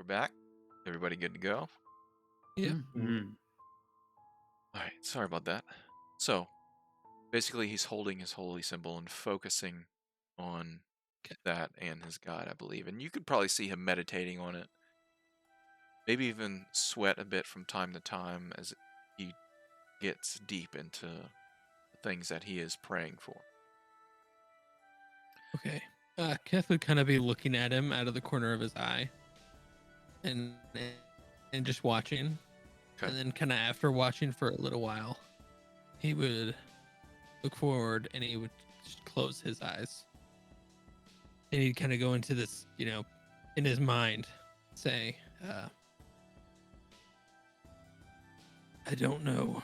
back. Everybody good to go? Yeah. Mm. All right, sorry about that. So, basically, he's holding his holy symbol and focusing on Okay. that and his god, I believe. And you could probably see him meditating on it. Maybe even sweat a bit from time to time as he gets deep into the things that he is praying for. Okay. Keth would kind of be looking at him out of the corner of his eye, and just watching, Okay. and then kind of after watching for a little while, he would look forward and he would just close his eyes, and he'd kind of go into this, in his mind, say, "I don't know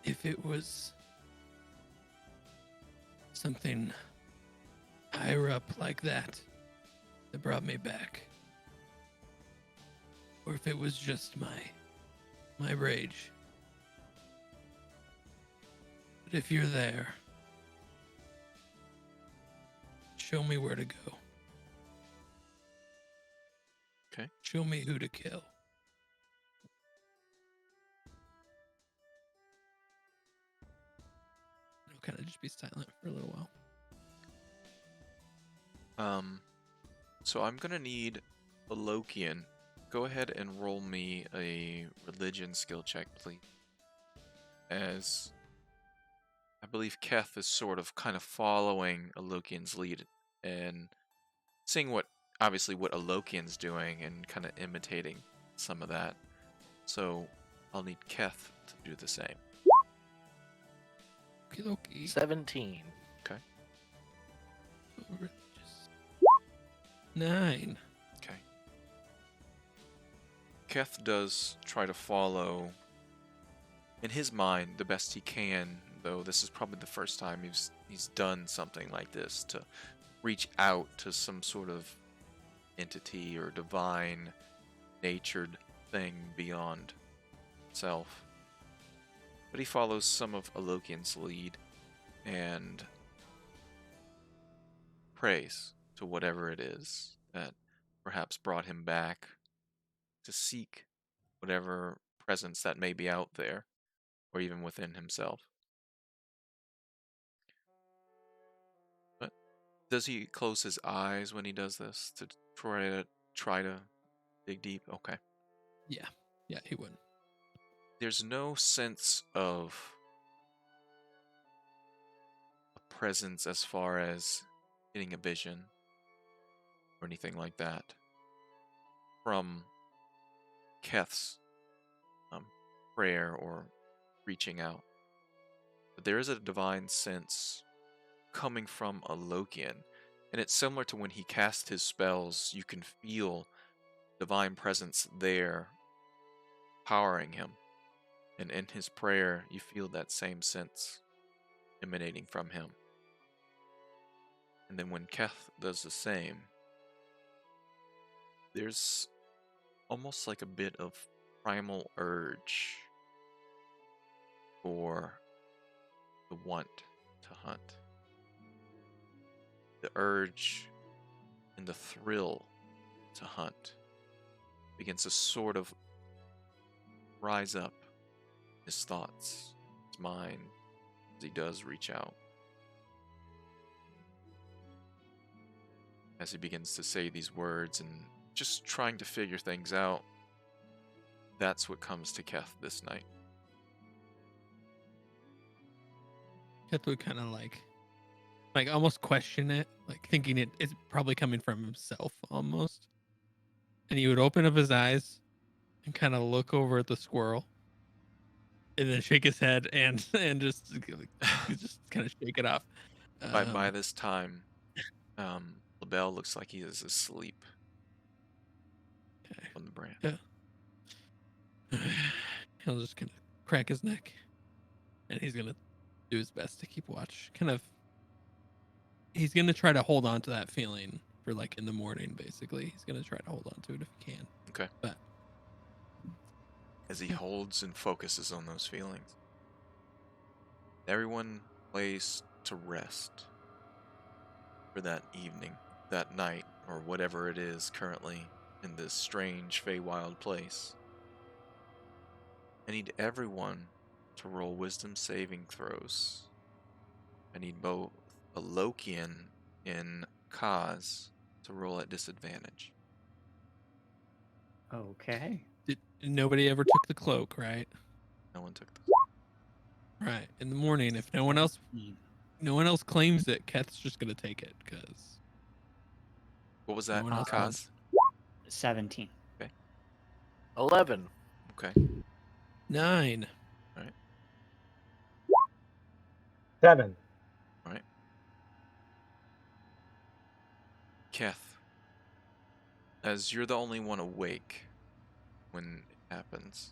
if it was something higher up like that brought me back, or if it was just my rage. But if you're there, show me where to go. Okay. Show me who to kill." I'll kind of just be silent for a little while. So I'm gonna need a Lokian. Go ahead and roll me a religion skill check, please. As I believe Keth is sort of kind of following Alokian's lead and seeing what Alokian's doing and kind of imitating some of that. So I'll need Keth to do the same. Okie 17. Religious. 9. Okay. Keth does try to follow in his mind the best he can, though this is probably the first time he's done something like this, to reach out to some sort of entity or divine natured thing beyond self. But he follows some of Alokian's lead and prays to whatever it is that perhaps brought him back to seek whatever presence that may be out there or even within himself. But does he close his eyes when he does this to try to dig deep? Okay. Yeah, he would. There's no sense of a presence as far as getting a vision or anything like that from Keth's prayer or reaching out. But there is a divine sense coming from a Lokian, and it's similar to when he casts his spells. You can feel divine presence there powering him, and in his prayer you feel that same sense emanating from him. And then when Keth does the same, there's almost like a bit of primal urge for the want to hunt. The urge and the thrill to hunt begins to sort of rise up his thoughts, his mind, as he does reach out. As he begins to say these words and just trying to figure things out, that's what comes to Keth this night. Keth would kind of like almost question it, like thinking it's probably coming from himself almost. And he would open up his eyes and kind of look over at the squirrel, and then shake his head and just kind of shake it off. By this time, LaBelle looks like he is asleep Okay. on the branch. Yeah. He'll just kind of crack his neck, and he's gonna do his best to keep watch. He's gonna try to hold on to that feeling for like in the morning. Basically, he's gonna try to hold on to it if he can. Okay. But as he holds and focuses on those feelings, everyone lays to rest for that evening, that night, or whatever it is currently in this strange Feywild place. I need everyone to roll wisdom saving throws. I need both a Lokian and Kaz to roll at disadvantage. Okay. Nobody ever took the cloak, right? No one took this. Right. In the morning, if no one else claims it, Keth's just gonna take it because What was no that, one else Kaz? 17. 11. Okay. 9. All right. 7. All right. Keth, as you're the only one awake when it happens,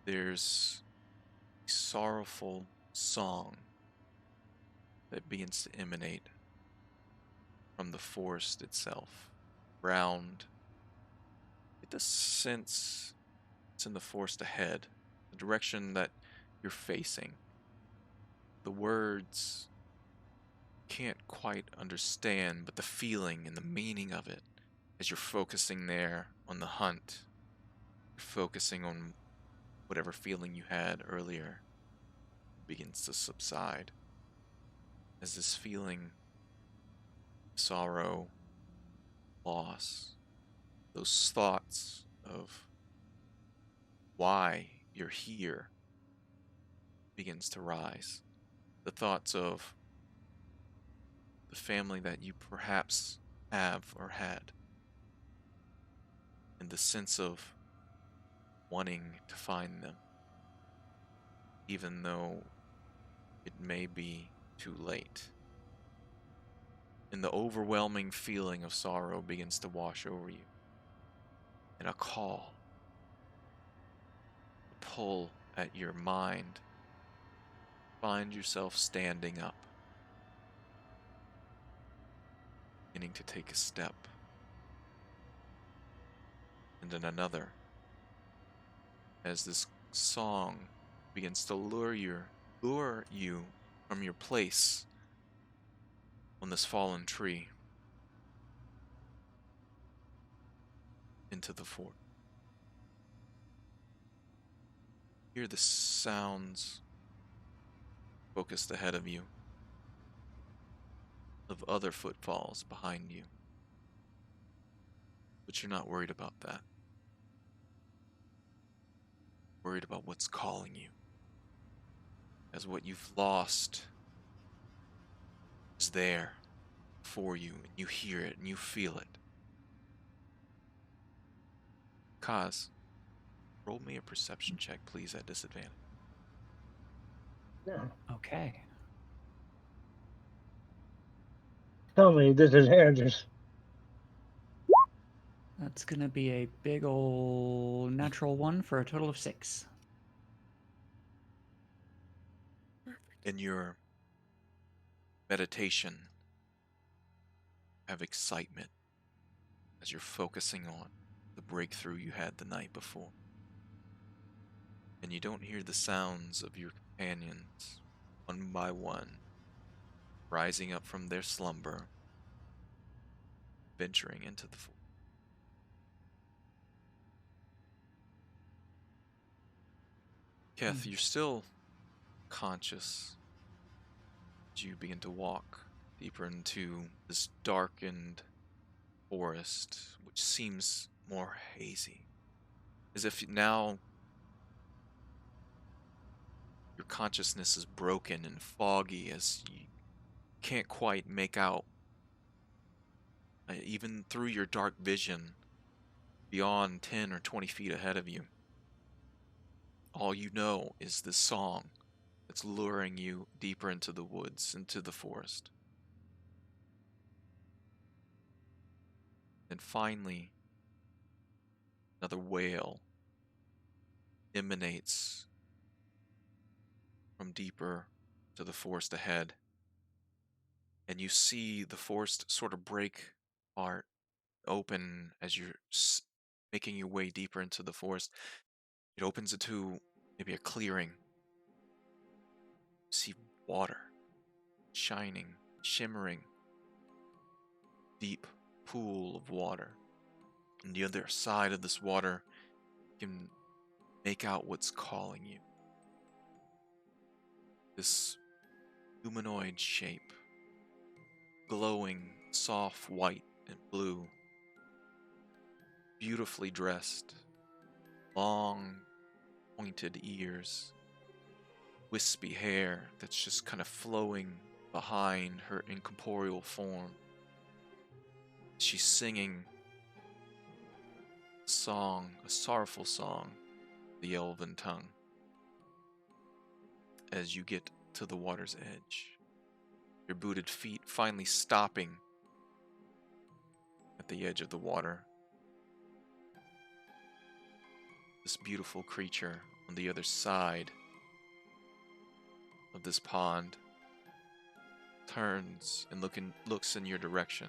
there's a sorrowful song that begins to emanate from the forest itself. Round. Get the sense it's in the forest ahead, the direction that you're facing. The words can't quite understand, but the feeling and the meaning of it as you're focusing there on the hunt, you're focusing on whatever feeling you had earlier begins to subside. As this feeling, sorrow, loss, those thoughts of why you're here begins to rise. The thoughts of the family that you perhaps have or had, and the sense of wanting to find them, even though it may be too late. And the overwhelming feeling of sorrow begins to wash over you. And a call, a pull at your mind. Find yourself standing up, beginning to take a step, and then another, as this song begins to lure you from your place on this fallen tree into the fort. Hear the sounds focused ahead of you, of other footfalls behind you. But you're not worried about that. Worried about what's calling you. As what you've lost is there for you, and you hear it and you feel it. Kaz, roll me a perception check, please, at disadvantage. Okay. Tell me this is Andrews. That's going to be a big old natural 1 for a total of 6. In your meditation, have excitement as you're focusing on the breakthrough you had the night before. And you don't hear the sounds of your companions, one by one, rising up from their slumber, venturing into the forest. Keth, you're still conscious as you begin to walk deeper into this darkened forest, which seems more hazy. As if now your consciousness is broken and foggy as you can't quite make out, even through your dark vision, beyond 10 or 20 feet ahead of you. All you know is this song that's luring you deeper into the woods, into the forest. And finally, another wail emanates from deeper to the forest ahead. And you see the forest sort of break apart, open as you're making your way deeper into the forest. It opens into maybe a clearing. You see water shining, shimmering deep pool of water. On the other side of this water, you can make out what's calling you. This humanoid shape, glowing soft white and blue, beautifully dressed, long pointed ears, wispy hair that's just kind of flowing behind her incorporeal form. She's singing a song, a sorrowful song, the elven tongue. As you get to the water's edge, your booted feet finally stopping at the edge of the water. This beautiful creature on the other side of this pond turns and looks in your direction.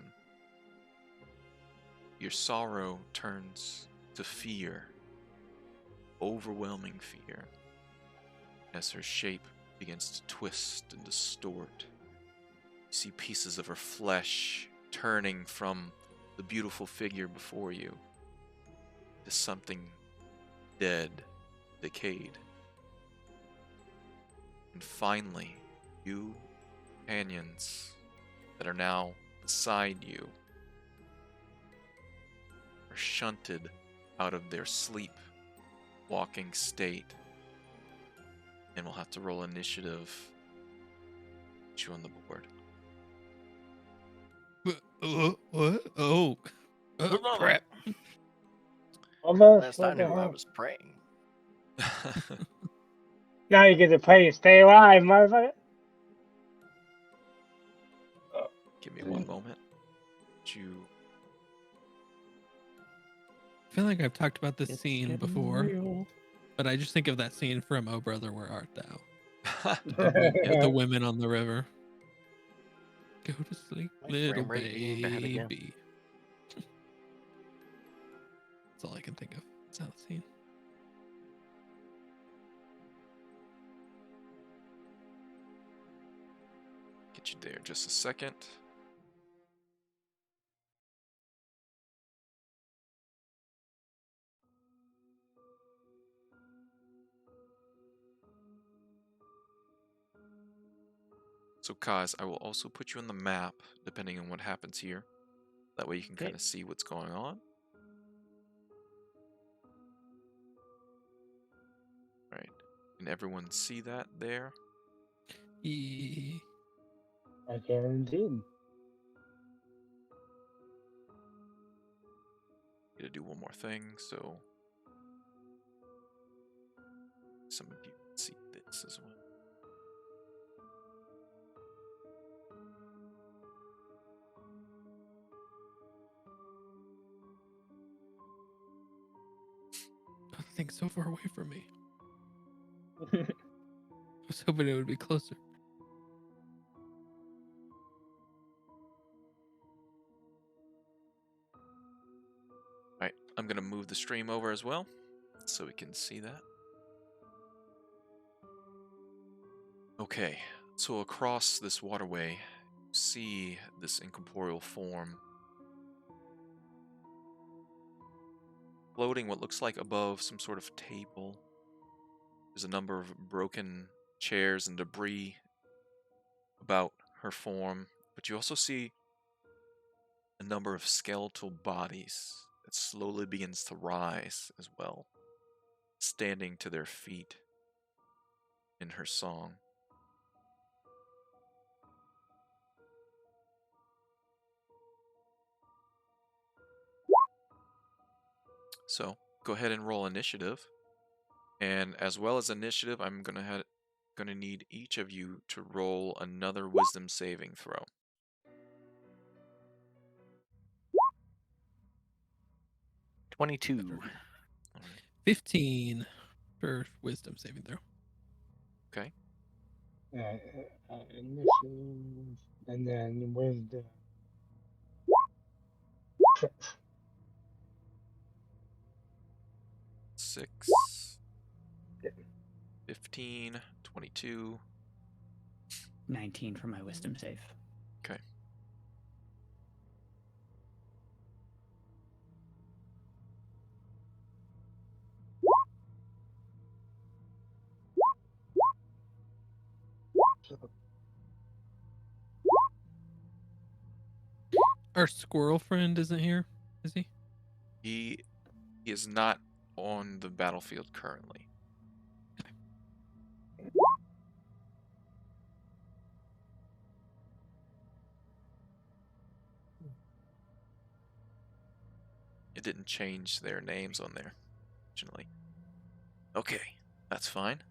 Your sorrow turns to fear, overwhelming fear, as her shape begins to twist and distort. You see pieces of her flesh turning from the beautiful figure before you to something dead, decayed. And finally, you companions that are now beside you are shunted out of their sleep walking state, and we'll have to roll initiative. Put you on the board. What? Oh, crap. Almost Last I what the knew, I hell? was praying. Now you get to play Stay Alive, motherfucker. Give me one moment. You I feel like I've talked about this It's scene getting before, real. but I just think of that scene from Oh Brother, Where Art Thou? yeah, The women on the river. Go to sleep, My little frame rate being bad again. baby. That's all I can think of. It's that scene. get you there just a second. So Kaz, I will also put you on the map depending on what happens here. That way you can Okay. kind of see what's going on. Right. Can everyone see that there? Yeah. I can indeed. Need to do one more thing, so some of you can see this as well. The thing's so far away from me. I was hoping it would be closer. Alright, I'm going to move the stream over as well, so we can see that. Okay, so across this waterway, you see this incorporeal form floating what looks like above some sort of table. There's a number of broken chairs and debris about her form, but you also see a number of skeletal bodies that slowly begins to rise as well, standing to their feet in her song. So go ahead and roll initiative, and as well as initiative, I'm gonna need each of you to roll another wisdom saving throw. 22. 15 for wisdom saving throw. Okay. Initiative, and then wisdom. 6, 15, 22. 19 for my wisdom save. Okay. Our squirrel friend isn't here, is he? He is not on the battlefield currently. It didn't change their names on there, fortunately. Okay, that's fine.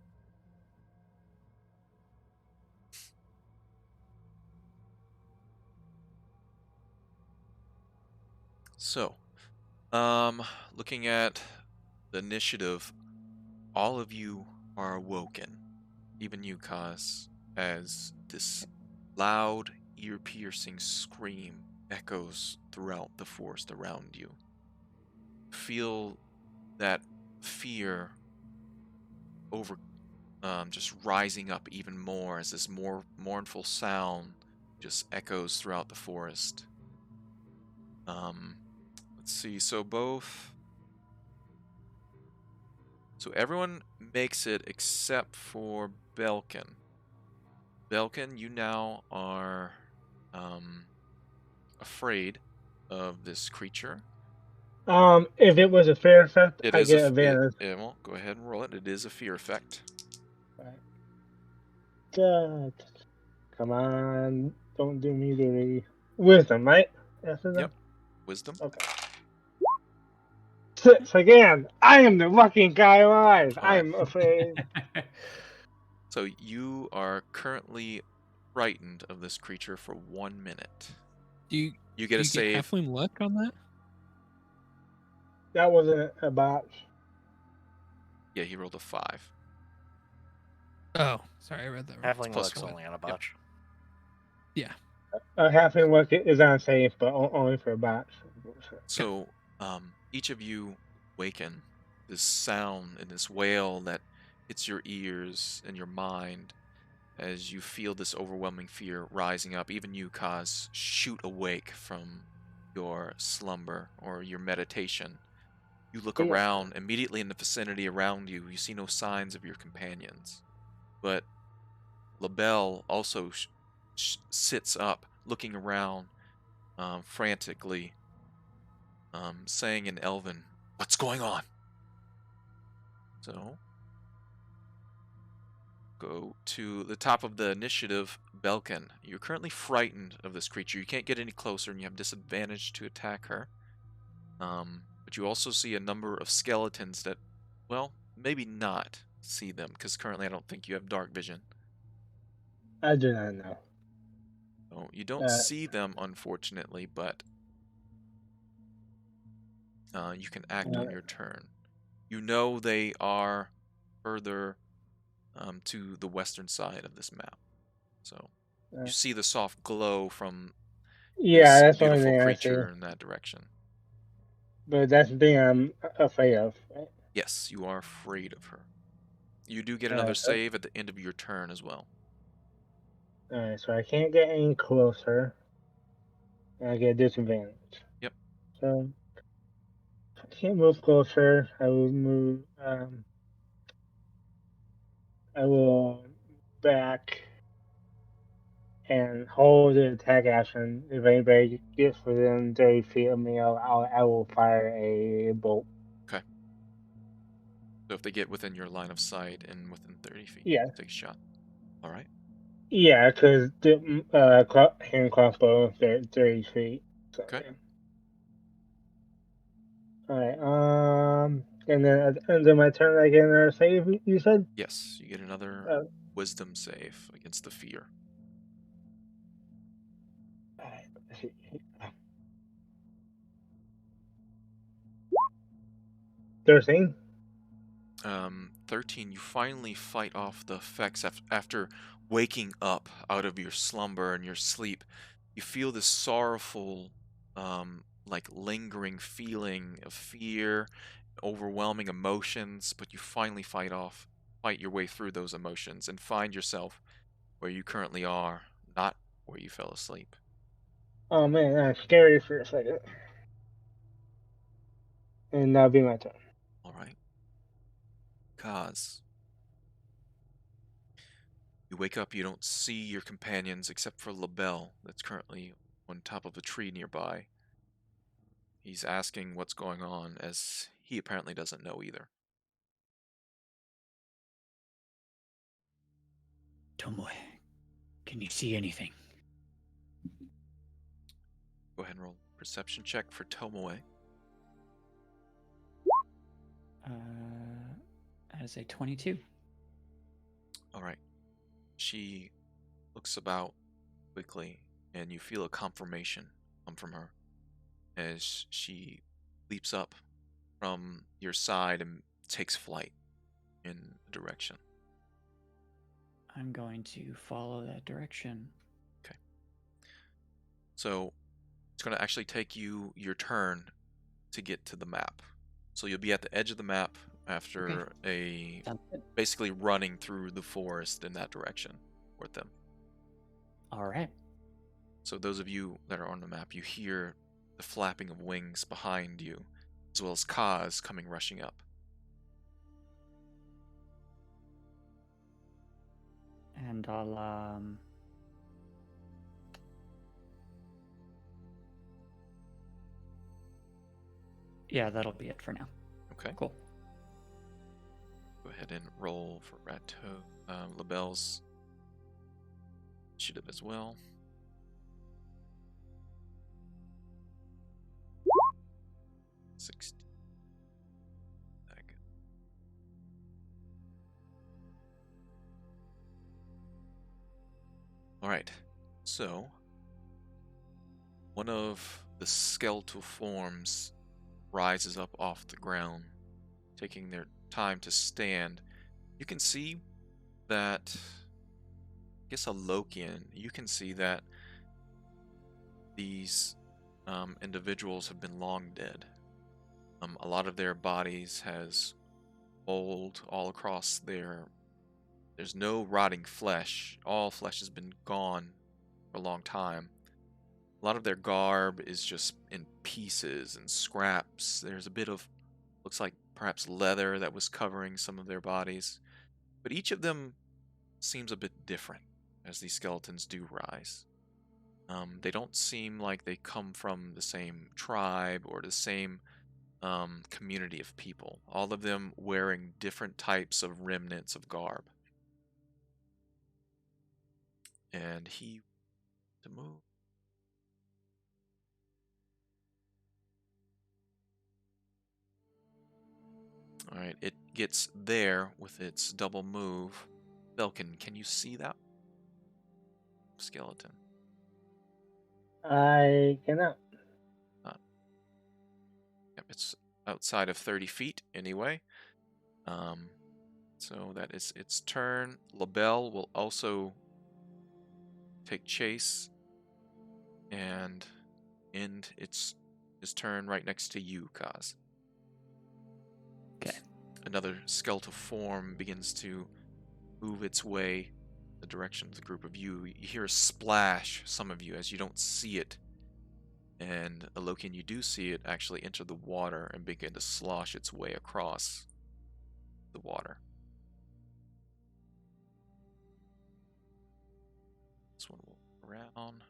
So, looking at the initiative, all of you are awoken, even you, Kaz, as this loud, ear-piercing scream echoes throughout the forest around you. Feel that fear over, just rising up even more as this more mournful sound just echoes throughout the forest. Let's see. So everyone makes it except for Belkin. Belkin, you now are afraid of this creature. If it was a fair effect, It I is a get advantage. well, go ahead and roll it. It is a fear effect. God. Come on, don't do me dirty. Wisdom, right? After that? Yep. Wisdom. Okay. 6 again. I am the lucking guy alive. All right. I'm afraid. So you are currently frightened of this creature for 1 minute. Do you You do get a you save. get halfling luck on that? That wasn't a botch. Yeah, he rolled a 5. Oh, sorry, I read that wrong. Halfling plus luck's one. only on a Yep. botch. Yeah. Halfling work is unsafe, but only for a botch. So, each of you waken this sound and this wail that hits your ears and your mind as you feel this overwhelming fear rising up. Even you, Kaz, shoot awake from your slumber or your meditation. You look Yeah. around, immediately in the vicinity around you, you see no signs of your companions. But LaBelle also sits up, looking around frantically, saying in Elven, "What's going on?" So, go to the top of the initiative, Belkin. You're currently frightened of this creature. You can't get any closer, and you have disadvantage to attack her. But you also see a number of skeletons that, well, maybe not see them, because currently I don't think you have dark vision. I do not know. So you don't see them, unfortunately, but you can act on your turn. You know they are further to the western side of this map. So you see the soft glow from Yeah, this that's the only beautiful thing I see. creature in that direction. But that's the thing I'm afraid of. Right? Yes, you are afraid of her. You do get another so- save at the end of your turn as well. Alright, so I can't get any closer. And I get disadvantage. Yep. So if I can't move closer, I will move I will back and hold the attack action. If anybody gets within 30 feet of me, I will fire a bolt. Okay. So if they get within your line of sight and within 30 feet, Yeah. take a shot. All right. Yeah, because the hand crossbow 30 feet. So, Okay. yeah. Alright, and then at the end of my turn, I get another save, you said? Yes, you get another wisdom save against the fear. Alright, let's see. 13? 13, you finally fight off the effects after waking up out of your slumber and your sleep. You feel this sorrowful, like lingering feeling of fear, overwhelming emotions, but you finally fight your way through those emotions and find yourself where you currently are, not where you fell asleep. Oh man, that's scary for a second. And that'll be my turn. All right. Kaz. You wake up, you don't see your companions except for LaBelle, that's currently on top of a tree nearby. He's asking what's going on, as he apparently doesn't know either. Tomoe, can you see anything? Go ahead and roll a perception check for Tomoe. That is a 22. All right. She looks about quickly, and you feel a confirmation come from her as she leaps up from your side and takes flight in a direction. I'm going to follow that direction. Okay. So it's going to actually take you your turn to get to the map. So you'll be at the edge of the map after Sounds good. basically running through the forest in that direction with them. All right. So those of you that are on the map, you hear the flapping of wings behind you, as well as Kaz coming rushing up. And I'll yeah, that'll be it for now. Okay. Cool. Go ahead and roll for Rato. Labelle's initiative as well. 60. Alright, so one of the skeletal forms rises up off the ground, taking their time to stand. You can see that, I guess a Lokian, you can see that these individuals have been long dead. A lot of their bodies has mold all across there's no rotting flesh. All flesh has been gone for a long time. A lot of their garb is just in pieces and scraps. There's a bit of, looks like perhaps leather that was covering some of their bodies. But each of them seems a bit different as these skeletons do rise. They don't seem like they come from the same tribe or the same community of people. All of them wearing different types of remnants of garb. And he to move. Alright, it gets there with its double move. Belkin, can you see that skeleton? I cannot. Yep, it's outside of 30 feet anyway. So that is its turn. Labelle will also take chase and end its turn right next to you, Kaz. Okay. Another skeletal form begins to move its way in the direction of the group of you. You hear a splash, some of you, as you don't see it. And Alokian, you do see it actually enter the water and begin to slosh its way across the water. This one will around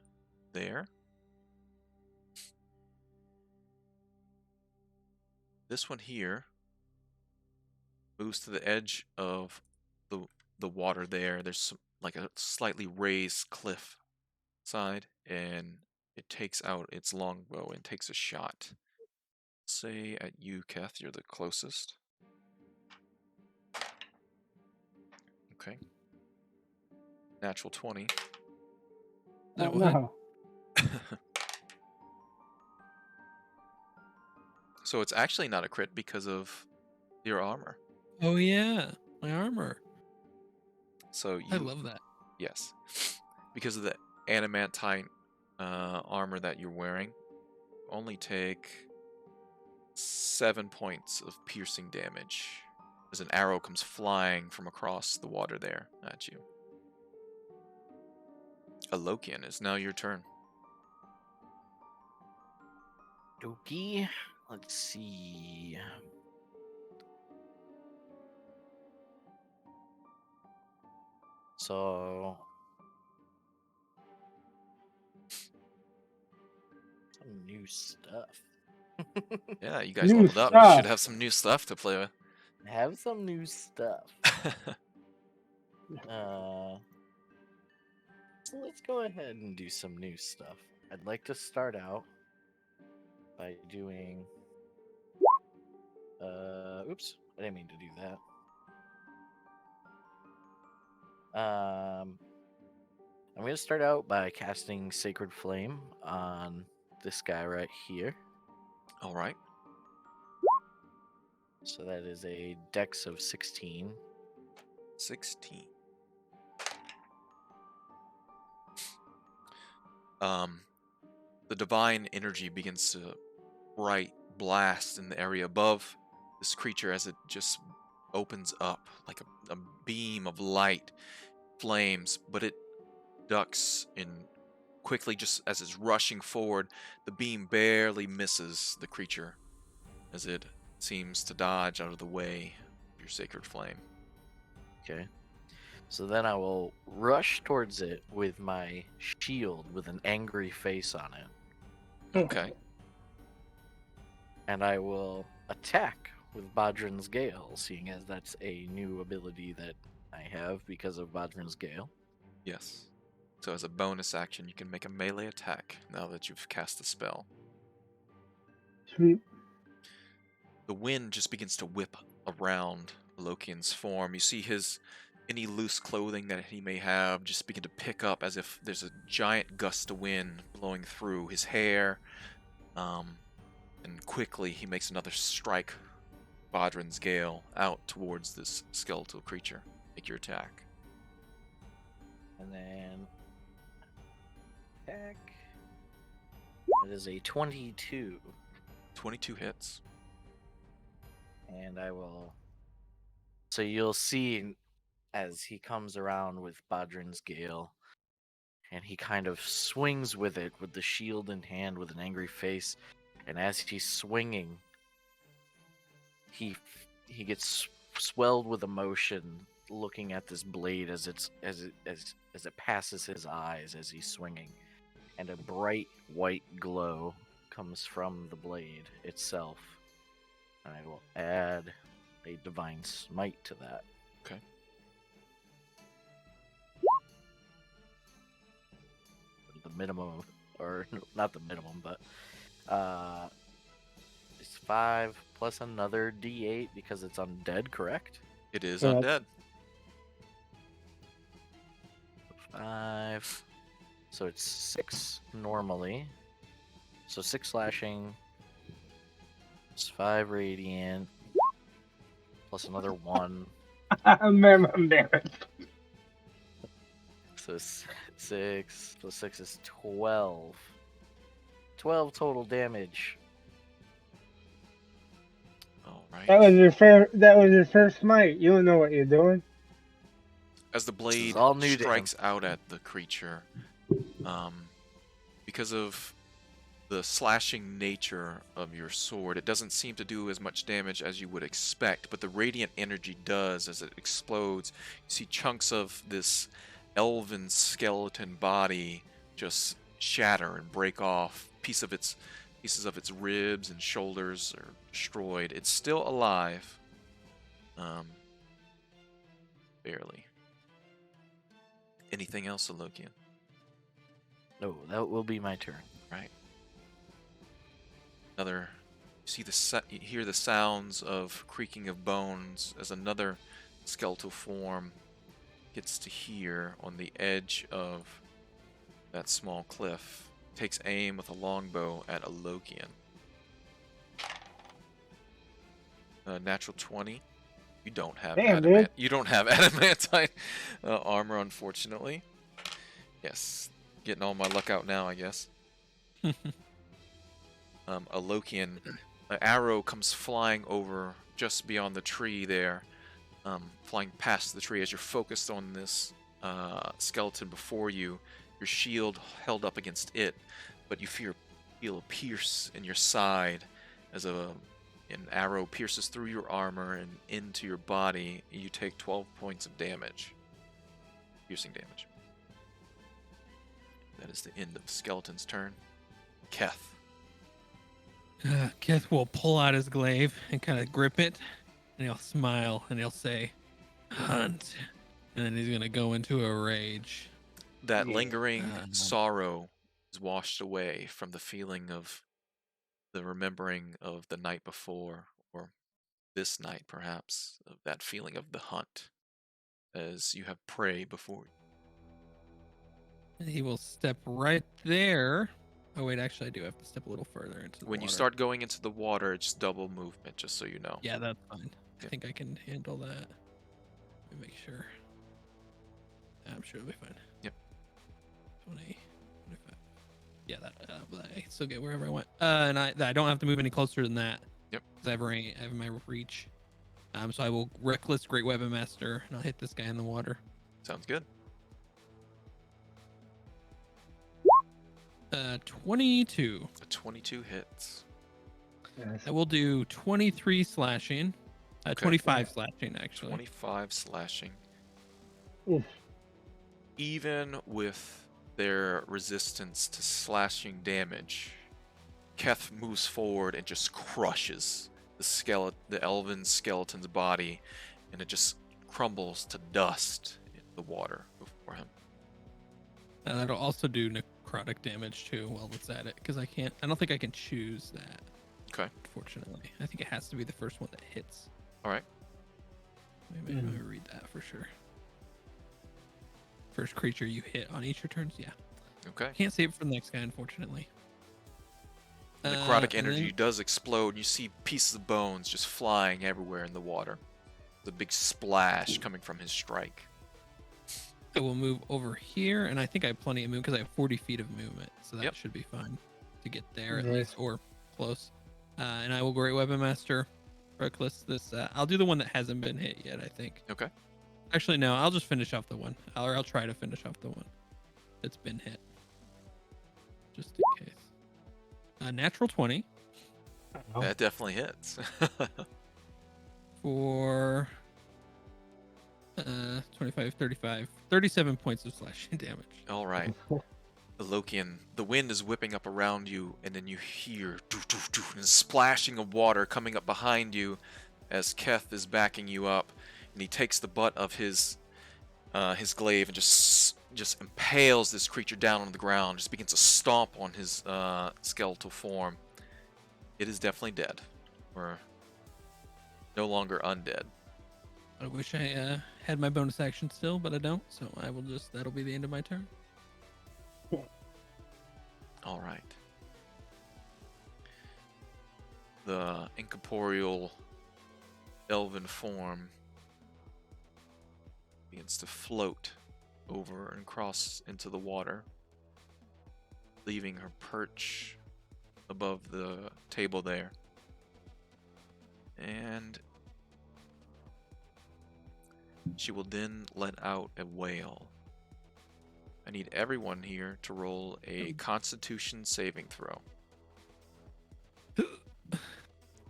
there. This one here moves to the edge of the water there. There's some, like a slightly raised cliff side, and it takes out its longbow and takes a shot. Say at you, Keth, you're the closest. Okay. Natural 20. That Oh, what? no. So it's actually not a crit because of your armor. Oh yeah, my armor. So I you, love that. yes, because of the adamantine armor that you're wearing, only take 7 points of piercing damage as an arrow comes flying from across the water there at you. Alokian, is now your turn. Dokie. Let's see. So Some new stuff. Yeah, you guys New leveled up. You should stuff. have some new stuff to play with. Have some new stuff. So let's go ahead and do some new stuff. I'd like to start out by doing. Oops, I didn't mean to do that. I'm gonna start out by casting Sacred Flame on this guy right here. All right. So that is a dex of 16. 16. The divine energy begins to bright blast in the area above this creature as it just opens up like a beam of light, flames, but it ducks in quickly just as it's rushing forward. The beam barely misses the creature as it seems to dodge out of the way of your sacred flame. Okay. So then I will rush towards it with my shield with an angry face on it. Okay. And I will attack with Bodrin's Gale, seeing as that's a new ability that I have because of Bodrin's Gale. Yes. So as a bonus action, you can make a melee attack now that you've cast the spell. Sweet. The wind just begins to whip around Lokian's form. You see any loose clothing that he may have just begin to pick up as if there's a giant gust of wind blowing through his hair. And quickly he makes another strike, Bodrin's Gale, out towards this skeletal creature. Make your attack. And then attack. It is a 22. 22 hits. And I will. So you'll see as he comes around with Bodrin's Gale, and he kind of swings with it with the shield in hand with an angry face. And as he's swinging, he gets swelled with emotion, looking at this blade as it passes his eyes as he's swinging, and a bright white glow comes from the blade itself. And I will add a divine smite to that. Okay. The minimum, or not the minimum, but it's 5 plus another D8 because it's undead, correct? It is Yeah. undead. 5. So it's 6 normally. So 6 slashing. It's 5 radiant. Plus another 1. I'm embarrassed. So 6 plus 6 is 12. 12 total damage. All right. That was your first smite. You don't know what you're doing. As the blade all new to him. strikes out at the creature, because of the slashing nature of your sword, it doesn't seem to do as much damage as you would expect, but the radiant energy does as it explodes. You see chunks of this elven skeleton body just shatter and break off. Pieces of its ribs and shoulders are destroyed. It's still alive, barely. Anything else, Alokian? No, that will be my turn. Right. You hear the sounds of creaking of bones as another skeletal form gets to here on the edge of that small cliff. Takes aim with a longbow at Alokian. Natural 20. You don't have Damn, dude. You don't have adamantine armor, unfortunately. Yes, getting all my luck out now, I guess. Alokian, an arrow comes flying over just beyond the tree there, flying past the tree as you're focused on this skeleton before you. Your shield held up against it, but you feel a pierce in your side as an arrow pierces through your armor and into your body. You take 12 points of damage, piercing damage. That is the end of the skeleton's turn. Keth. Kith will pull out his glaive and kind of grip it, and he'll smile and he'll say, "Hunt," and then he's gonna go into a rage. That Yeah. lingering sorrow is washed away from the feeling of the remembering of the night before, or this night perhaps, of that feeling of the hunt, as you have prey before you. And he will step right there. Oh wait, actually, I do have to step a little further into the When you water. start going into the water, it's double movement, just so you know. Yeah, that's fine. I Yeah. think I can handle that. Let me make sure. I'm sure it'll be fine. Yep. 20, 25. Yeah, but I still get wherever I went. And I don't have to move any closer than that. Yep. Because I have my reach. So I will reckless Great Weapon Master, and I'll hit this guy in the water. Sounds good. 22. A 22 hits. Yes. I will do 23 slashing. 25 slashing, actually. 25 slashing. Oof. Even with their resistance to slashing damage, Keth moves forward and just crushes the elven skeleton's body, and it just crumbles to dust in the water before him. And that'll also do necrotic damage too while it's at it, because I don't think I can choose that. Okay. Unfortunately. I think it has to be the first one that hits. Alright. Let me read that for sure. First creature you hit on each of your turns, yeah. Okay. Can't save it for the next guy, unfortunately. Necrotic and energy then- does explode. You see pieces of bones just flying everywhere in the water. The big splash coming from his strike. I will move over here, and I think I have plenty of movement because I have 40 feet of movement, so that Yep. should be fine to get there at Nice. least, or close. And I will Great Weapon Master, reckless this. I'll do the one that hasn't been hit yet, I think. Okay. Actually, no, I'll just finish off the one, or I'll try to finish off the one that's been hit, just in case. Natural 20 Oh, That definitely hits. for 25, 35, 37 points of slashing damage. All right. The Lokian, the wind is whipping up around you, and then you hear doof, doof, doof, and splashing of water coming up behind you as Keth is backing you up, and he takes the butt of his glaive and just impales this creature down on the ground, just begins to stomp on his skeletal form. It is definitely dead, or no longer undead. I wish I had my bonus action still, but I don't, so that'll be the end of my turn. All right. The incorporeal elven form begins to float over and cross into the water, leaving her perch above the table there. And she will then let out a wail. I need everyone here to roll a Constitution saving throw.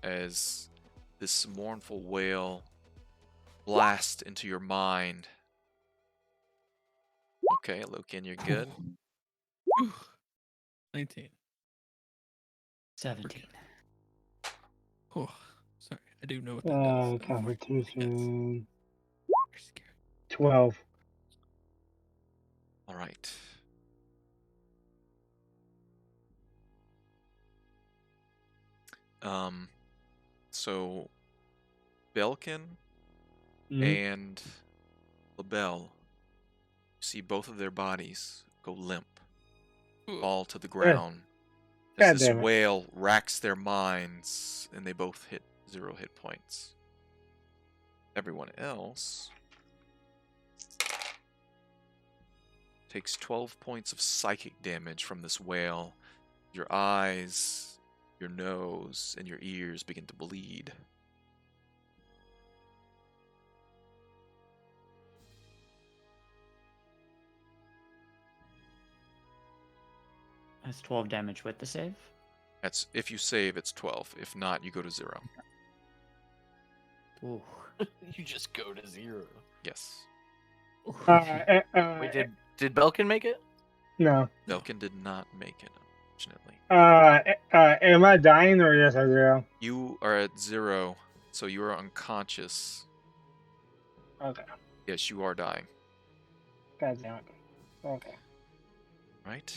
As this mournful wail blasts into your mind. Okay, Lokian, you're good. 19. 17. Oh, sorry. I do know what that does. Constitution You're scared. 12. All right. So Belkin and LaBelle, you see both of their bodies go limp, fall to the ground. God As this damn it. wail racks their minds, and they both hit 0 hit points. Everyone else takes 12 points of psychic damage from this wail. Your eyes, your nose, and your ears begin to bleed. That's 12 damage with the save. That's if you save, it's 12. If not, you go to 0. Ooh. You just go to 0. Yes. Wait, did Belkin make it? No. Belkin did not make it. unfortunately. Am I dying or just at 0? You are at 0, so you are unconscious. Okay. Yes, you are dying. God damn it. Okay. Right.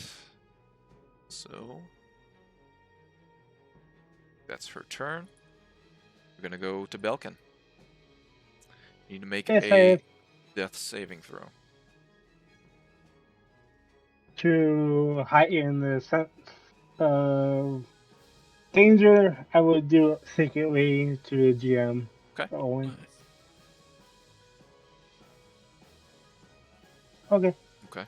So that's her turn. We're gonna go to Belkin. You need to make Yes, a death saving throw. to heighten the sense of danger, I would do it secretly to the GM. Okay. Only. Nice. Okay. Okay.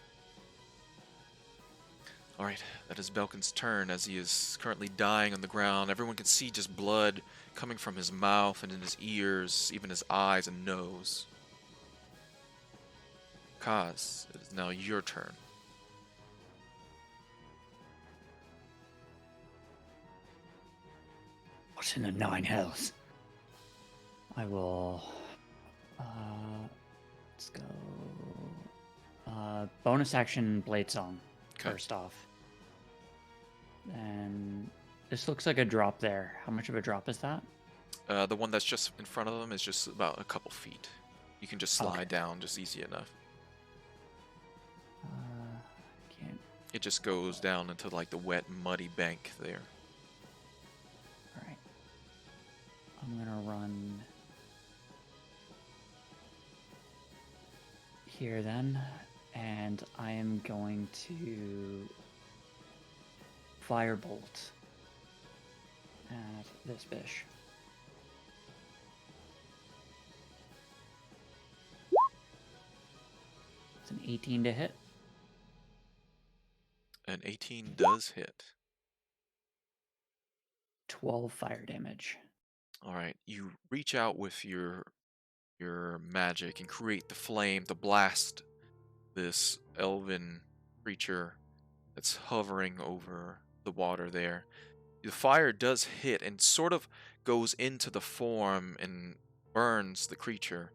All right, that is Belkin's turn as he is currently dying on the ground. Everyone can see just blood coming from his mouth and in his ears, even his eyes and nose. Kaz, it is now your turn. What's in the 9 hells? I will. Let's go. Bonus action Blade Song. Okay. First off. And this looks like a drop there. How much of a drop is that? The one that's just in front of them is just about a couple feet. You can just slide Okay. down, just easy enough. Can't. It just goes down into like the wet, muddy bank there. Alright. I'm gonna run here then. And I am going to Firebolt at this fish. It's an 18 to hit. An 18 does hit. 12 fire damage. All right, you reach out with your magic and create the flame to blast this elven creature that's hovering over the water there. The fire does hit and sort of goes into the form and burns the creature,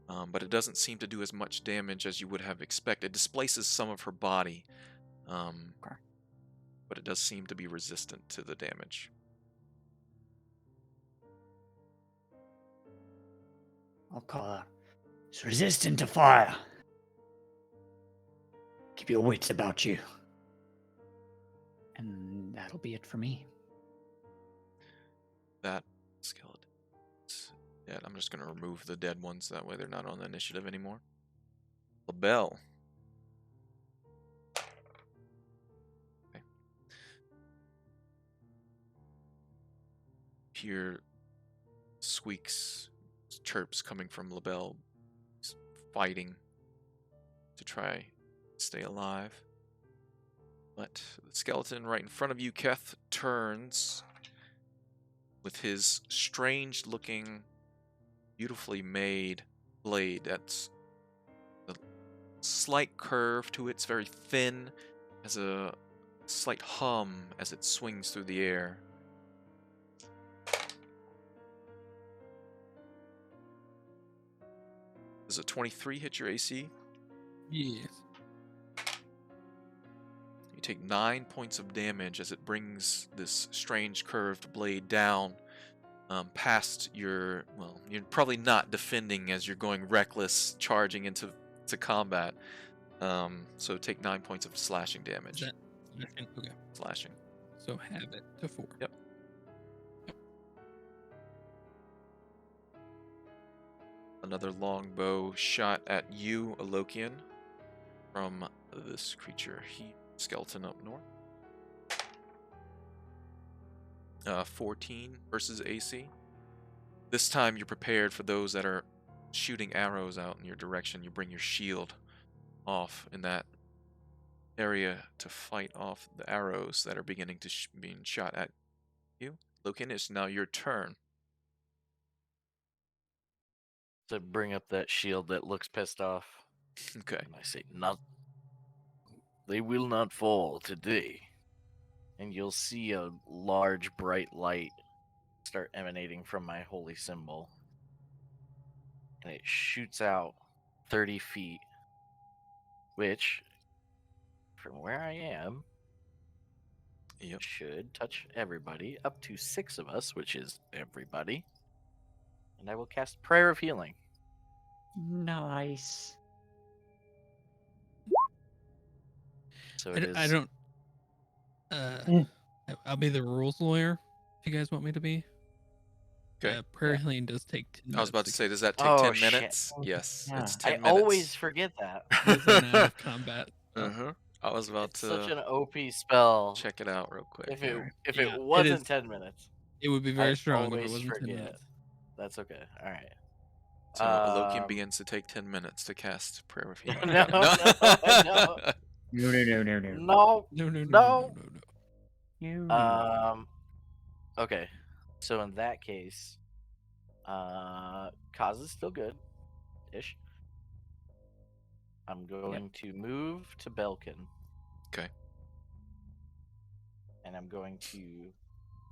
but it doesn't seem to do as much damage as you would have expected. It displaces some of her body, Okay. but it does seem to be resistant to the damage. I'll call her. It's resistant to fire. Keep your wits about you. And that'll be it for me. That skeleton. Yeah, I'm just going to remove the dead ones. That way they're not on the initiative anymore. LaBelle. Okay. Hear squeaks, chirps coming from LaBelle. He's fighting to try to stay alive. But the skeleton right in front of you, Keth, turns with his strange looking, beautifully made blade that's a slight curve to it. It's very thin, has a slight hum as it swings through the air. Does a 23 hit your AC? Yes. You take 9 points of damage as it brings this strange curved blade down past your... Well, you're probably not defending as you're going reckless, charging into combat. So take 9 points of slashing damage. Is that okay? Slashing. So have it to 4. Yep. Another longbow shot at you, Alokian, from this creature. Skeleton up north. 14 versus AC. This time you're prepared for those that are shooting arrows out in your direction. You bring your shield off in that area to fight off the arrows that are beginning to being shot at you. Alokian, it's now your turn. To bring up that shield that looks pissed off. Okay. And I say, "Not, they will not fall today." And you'll see a large, bright light start emanating from my holy symbol. And it shoots out 30 feet, which, from where I am, Yep. should touch everybody, up to 6 of us, which is everybody. And I will cast Prayer of Healing. Nice. So it is. I don't. Mm. I'll be the rules lawyer if you guys want me to be. Okay. Prayer healing does take 10 minutes. I was about to say, does that take Oh, 10 shit. minutes? Yes, it's Yeah. 10 I minutes. always forget that. It's an out of combat. I was about It's to such an OP spell. check it out real quick. If it here. if Yeah, it it wasn't is. 10 minutes, It would be very I strong if it always wasn't 10 forget. minutes. That's okay. All right. So Alokian Um, begins to take 10 minutes to cast Prayer of Healing. No, Got it. no. No. No. No. You. Okay. So in that case, Kaz is still good, ish. I'm going to move to Belkin. Okay. And I'm going to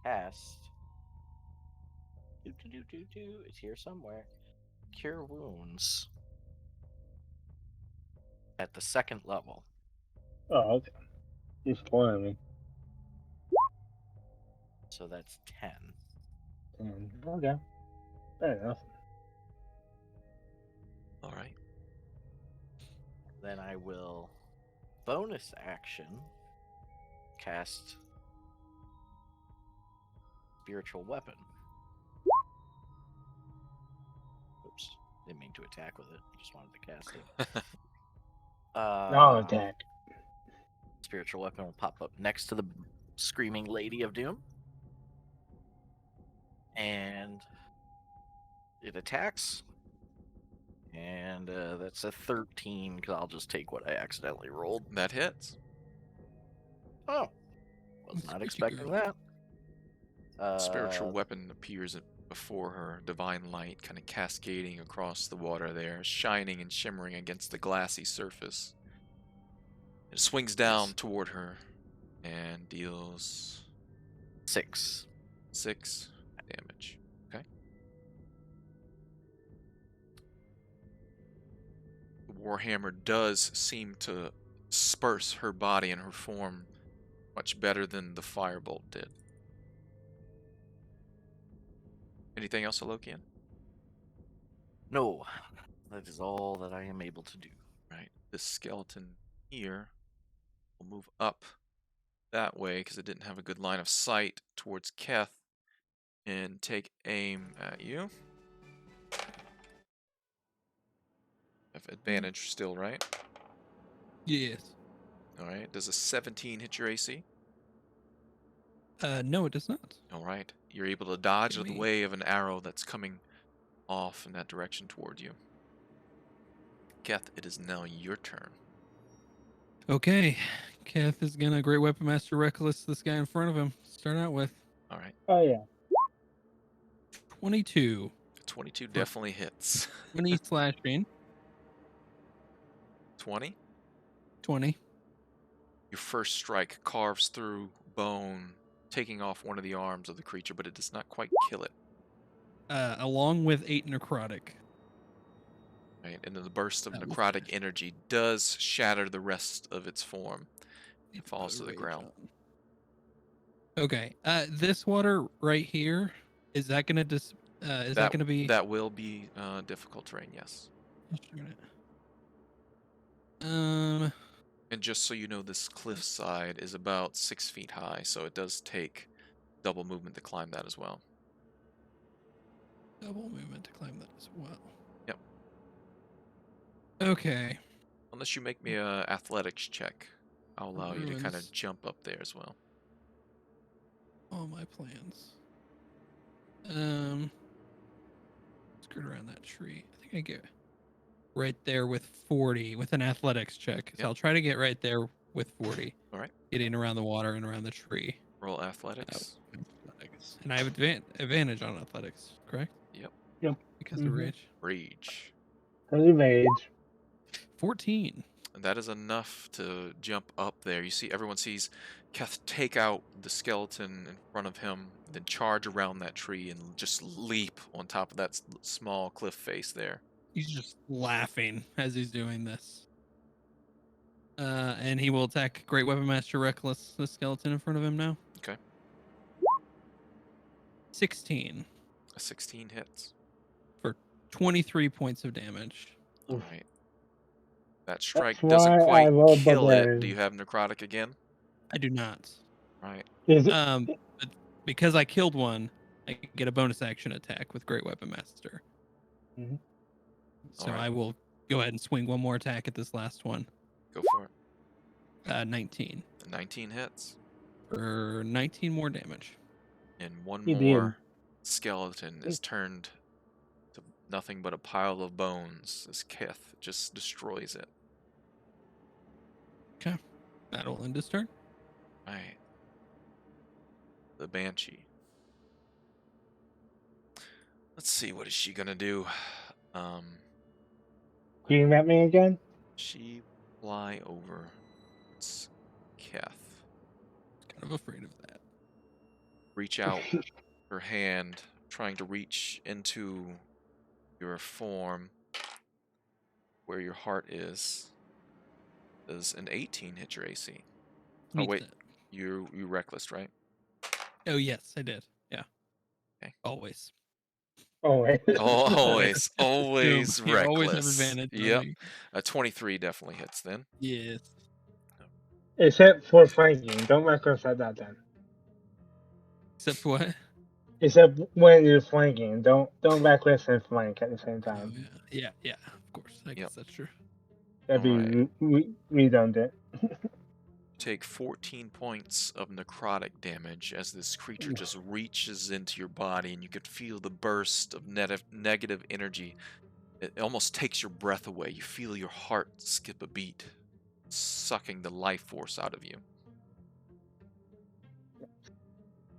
cast. It's here somewhere. Cure Wounds. At the 2nd level. Oh, okay. You're spoiling me. So that's 10. Okay. Fair enough. All right. Then I will bonus action cast Spiritual Weapon. Oops. Didn't mean to attack with it. Just wanted to cast it. No attack. Spiritual Weapon will pop up next to the Screaming Lady of Doom. And it attacks. And that's a 13, because I'll just take what I accidentally rolled. That hits. Oh. Was That's not pretty expecting good. that. Spiritual weapon appears before her, divine light kind of cascading across the water there, shining and shimmering against the glassy surface. It swings down toward her and deals 6. 6 damage. Okay. The Warhammer does seem to disperse her body and her form much better than the firebolt did. Anything else, Alokian? No. That is all that I am able to do. Right. This skeleton here will move up that way because it didn't have a good line of sight towards Keth and take aim at you. Have advantage still, right? Yes. All right. Does a 17 hit your AC? No, it does not. All right. You're able to dodge Give the me- way of an arrow that's coming off in that direction toward you. Keth, it is now your turn. Okay. Keth is gonna Great Weapon Master Reckless this guy in front of him. Start out with All right. Oh, yeah. 22. 22 definitely hits. 20 slashing. 20? 20. Your first strike carves through bone, taking off one of the arms of the creature, but it does not quite kill it. Along with 8 necrotic. Right? And then the burst of That will necrotic finish. energy does shatter the rest of its form. It It's falls to the rage ground. on. Okay. This water right here, is that gonna is that gonna be That will be difficult terrain, yes. Um And just so you know, this cliffside is about 6 feet high, so it does take double movement to climb that as well. double movement to climb that as well. Yep. Okay. Unless you make me a athletics check, I'll allow you to kind Ruins. of jump up there as well. All my plans. Skirt around that tree. I think I get right there with 40 with an athletics check. So Yep. I'll try to get right there with 40. All right. Getting around the water and around the tree. Roll athletics. And I have advantage on athletics, correct? Yep. Because of rage. Rage. Holy rage. 14. And that is enough to jump up there. You see, everyone sees Keth take out the skeleton in front of him, then charge around that tree and just leap on top of that small cliff face there. He's just laughing as he's doing this. And he will attack Great Weapon Master Reckless, the skeleton in front of him now. Okay. 16 A 16 hits. for 23 points of damage. All right. That strike That's doesn't why I quite love kill it. Do barbarians. you have necrotic again? I do not. Right. Is it, But because I killed one, I get a bonus action attack with Great Weapon Master. Mhm. So Alright. I will go ahead and swing one more attack at this last one. Go for it. 19 The 19 hits. for 19 more damage. And one You more skeleton is turned to nothing but a pile of bones. This Kith just destroys it. Okay. That'll end his turn. Right. The Banshee. Let's see, what is she gonna do? scream at me again? She fly over. It's Kith. Kind of afraid of that. Reach out her hand, trying to reach into your form where your heart is. Does an 18 hit your AC? Oh Meets wait, it. you reckless, right? Oh, yes, I did. Yeah. Okay. Always. Oh, wait. Always, always You always have reckless. advantage. Yep. A 23 definitely hits then. Yes. Except for flanking. Don't reckless at that then. Except what? Except when you're flanking. Don't reckless and flank at the same Oh, time. yeah. Yeah, of course. I guess that's true. That'd be Alright. redundant. Take 14 points of necrotic damage as this creature just reaches into your body and you can feel the burst of negative energy. It almost takes your breath away. You feel your heart skip a beat, sucking the life force out of you.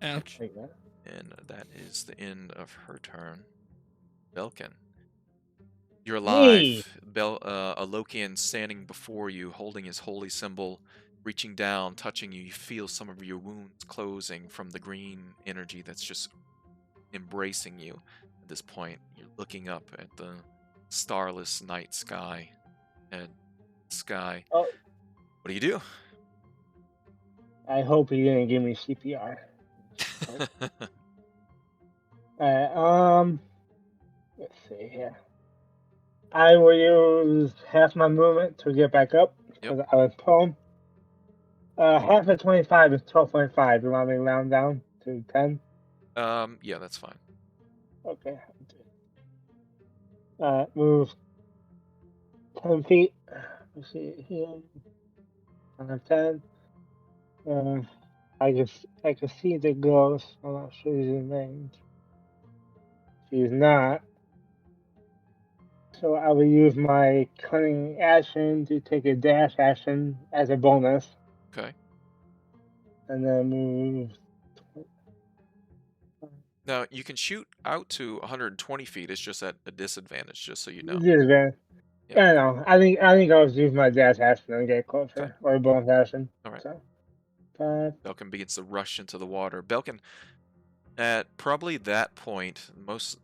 Ouch. Like that. And that is the end of her turn. Belkin. You're Me! alive. A Lokian standing before you, holding his holy symbol, reaching down, touching you. You feel some of your wounds closing from the green energy that's just embracing you. At this point, you're looking up at the starless night sky. Oh, What do you do? I hope he didn't give me CPR. Let's see here. I will use half my movement to get back up because I was prone. Half of 25 is 12.5. You want me to round down to 10? Yeah, that's fine. Okay. Move 10 feet. Let's see here. 10. I can see the ghost. I'm not sure his name. She's not. So I will use my cunning action to take a dash action as a bonus. Okay. And then move. Now, you can shoot out to 120 feet. It's just at a disadvantage, just so you know. Disadvantage. Yep. Yeah, no. I think I'll just use my dash action and get closer. Okay. Or bonus action. All right. So, 5. Belkin begins to rush into the water. Belkin, at probably that point,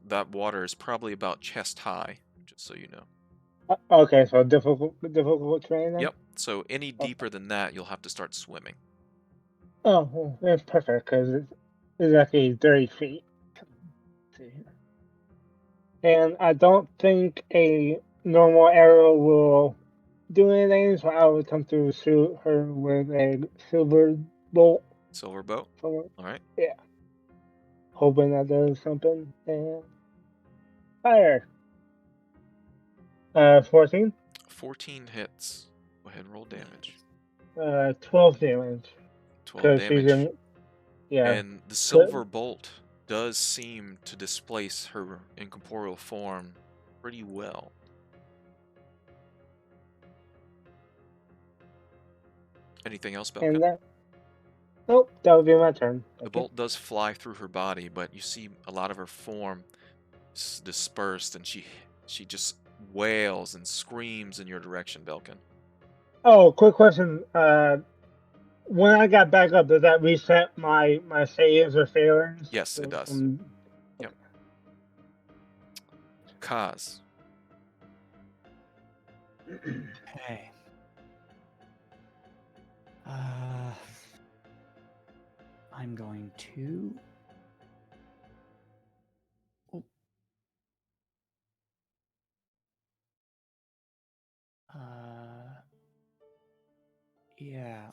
that water is probably about chest high, just so you know. Okay, so difficult terrain then? Yep. So any deeper than that, you'll have to start swimming. Oh, well, that's perfect because it's actually 30 feet. Let's see here. And I don't think a normal arrow will do anything, so I will come to shoot her with a silver bolt. Silver boat. All right. Yeah. Hoping that does something. And fire. 14. 14 hits. Go ahead and roll damage. 12 damage. 12 She's damage. yeah. And the silver bolt does seem to displace her incorporeal form pretty well. Anything else, Belkin? And nope, that would be my turn. The bolt does fly through her body, but you see a lot of her form dispersed, and she just wails and screams in your direction, Belkin. Oh, quick question. When I got back up, does that reset my saves or failures? Yes, it does. Yep. Kaz. Okay. I'm going to. Oh. Yeah.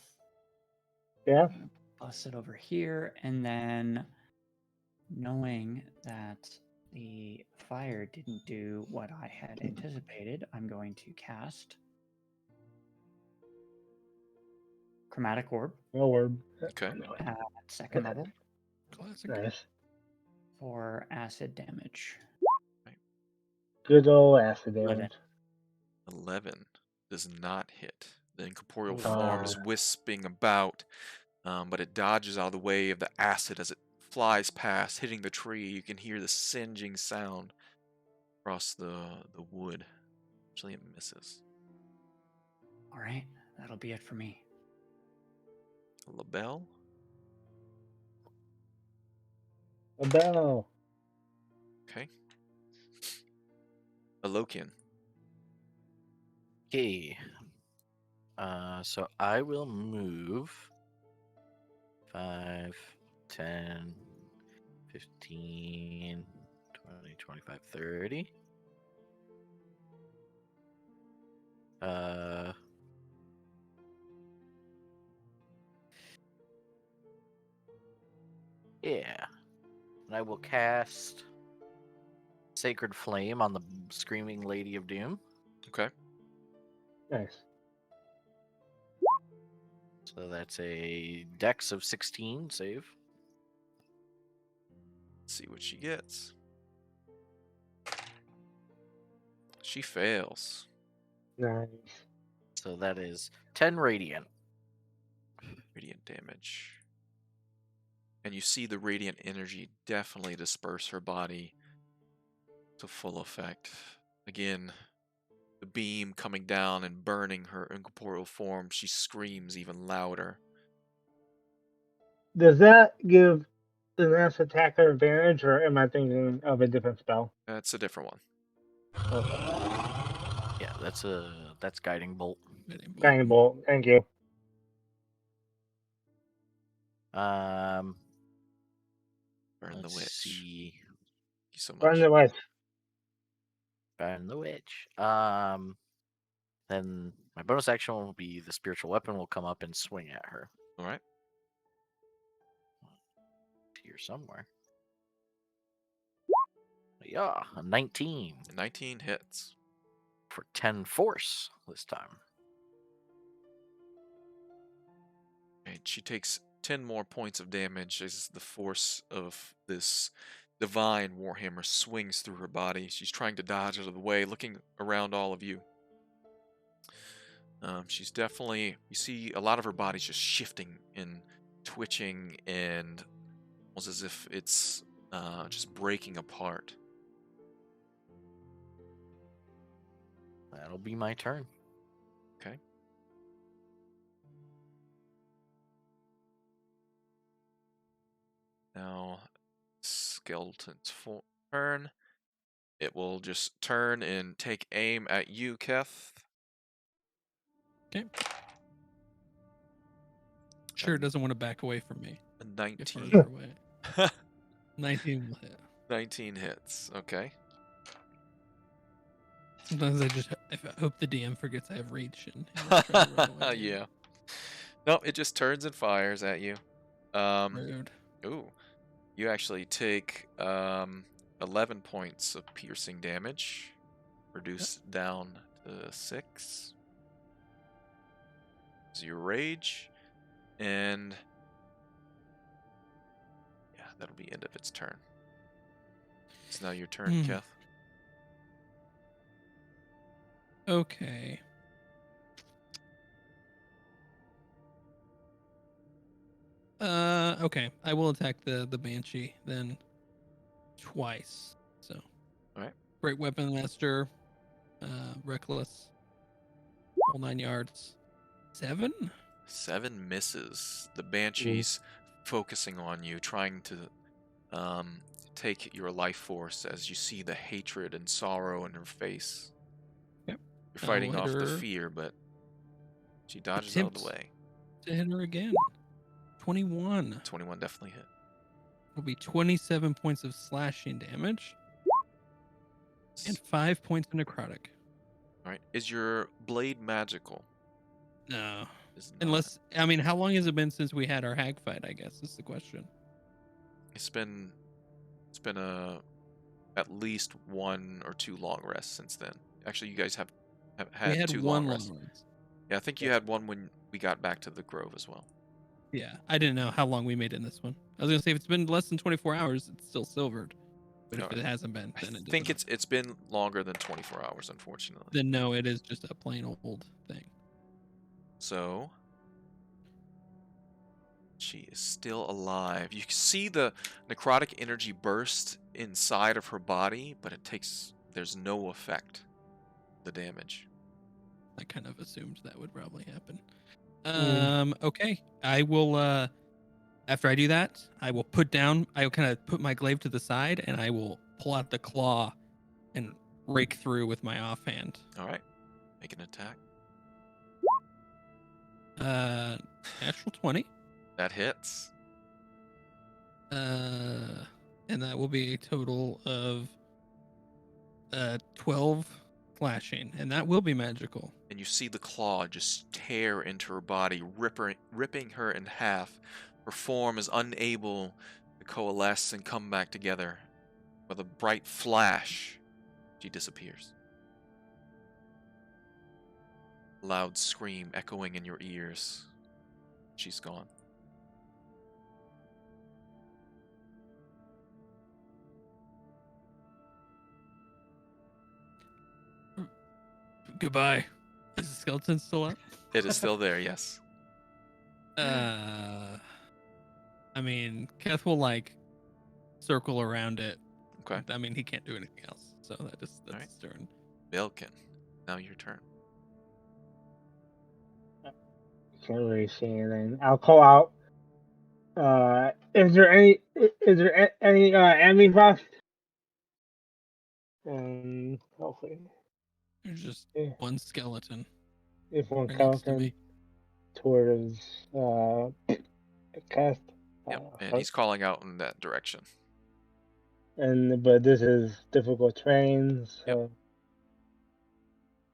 Yeah. I'm gonna bust it over here, and then knowing that the fire didn't do what I had anticipated, I'm going to cast Chromatic Orb No word. Okay. at second level Classic. Nice. for acid damage. Good old acid 11. damage. 11 does not hit. The incorporeal Ooh. form is wisping about, but it dodges out of the way of the acid as it flies past, hitting the tree. You can hear the singeing sound across the wood. Actually, it misses. All right, that'll be it for me. LaBelle? A bell. Okay. Alokian. Okay. So I will move 5, 10, 15, 20, 25, 30. Yeah. And I will cast Sacred Flame on the Screaming Lady of Doom. Okay. Nice. So that's a dex of 16 save. Let's see what she gets. She fails. Nice. So that is 10 radiant. Radiant damage. And you see the radiant energy definitely disperse her body to full effect. Again, the beam coming down and burning her incorporeal form. She screams even louder. Does that give the next attacker advantage, or am I thinking of a different spell? That's a different one. Okay. Yeah, that's Guiding Bolt. Guiding bolt. Thank you. Burn the Let's witch. see. Thank you so much. Burn the witch. Burn the witch. Then my bonus action will be the spiritual weapon will come up and swing at her. All right. Here somewhere. Yeah, a 19 19 hits. for 10 force this time. And she takes 10 more points of damage as the force of this divine warhammer swings through her body. She's trying to dodge out of the way, looking around all of you. She's definitely, you see a lot of her body's just shifting and twitching and almost as if it's just breaking apart. That'll be my turn. Okay. Now, skeleton's turn. It will just turn and take aim at you, Keth. Okay. Sure doesn't want to back away from me. A Get 19. further away. 19 will hit. 19 hits. Okay. Sometimes I hope the DM forgets I have reach and try to run away. Yeah. No, it just turns and fires at you. Rude. Ooh. You actually take 11 points of piercing damage. Reduced down to 6. Is your rage. And yeah, that'll be end of its turn. It's now your turn, Keth. Okay. Okay. I will attack the Banshee then twice. So. Alright. Great Weapon Master. Reckless. All 9 yards. 7? 7 misses. The Banshee's focusing on you, trying to take your life force as you see the hatred and sorrow in her face. Yep. You're fighting I'll off hit the her. fear, but she dodges out of the way. To hit her again. 21. 21 definitely hit. Will be 27 points of slashing damage and 5 points of necrotic. All right. Is your blade magical? No. It's not. Unless, I mean, how long has it been since we had our hag fight, I guess, is the question. It's been at least 1 or 2 long rests since then. Actually, you guys have had We had 2 one long long rests. rest. Yeah, I think you had one when we got back to the grove as well. Yeah, I didn't know how long we made in this one. I was going to say, if it's been less than 24 hours, it's still silvered. But if Alright. it hasn't been, I then it think doesn't. it's been longer than 24 hours, unfortunately. Then no, it is just a plain old thing. So she is still alive. You can see the necrotic energy burst inside of her body, but there's no effect. The damage. I kind of assumed that would probably happen. Mm. Okay. I will, after I do that, I will I'll kind of put my glaive to the side and I will pull out the claw and rake through with my offhand. All right. Make an attack. Natural 20. That hits. And that will be a total of 12 slashing, and that will be magical. And you see the claw just tear into her body, ripping her in half. Her form is unable to coalesce and come back together. With a bright flash, she disappears. A loud scream echoing in your ears. She's gone. Goodbye. Is the skeleton still up? It is still there, yes. I mean, Keth will like circle around it. Okay. I mean, he can't do anything else, so that's Alright. his turn. Belkin, now your turn. Can't really see anything. I'll call out. Is there any enemy buff? Hopefully, There's just yeah, one skeleton if one right next to skeleton me. towards cast. Yep, and he's calling out in that direction. But this is difficult terrain, Yep. so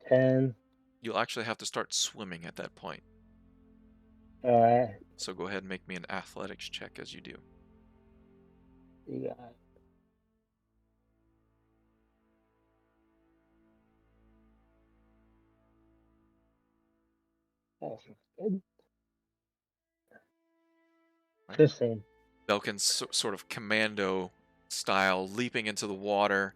10. You'll actually have to start swimming at that point. Alright, So go ahead and make me an athletics check as you do. you got it. That's good. Right. 15. Belkin's sort of commando style, leaping into the water,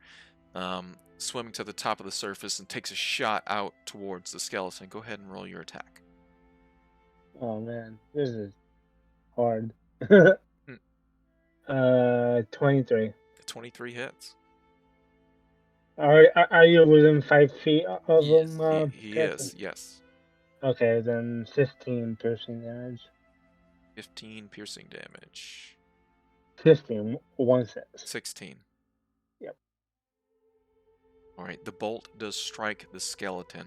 swimming to the top of the surface, and takes a shot out towards the skeleton. Go ahead and roll your attack. Oh man, this is hard. 23. 23 hits. Are you within 5 feet of Yes, them? He is, yes. Okay, then 15 piercing damage. 15 piercing damage. 15, 1 6. 16. Yep. Alright, the bolt does strike the skeleton.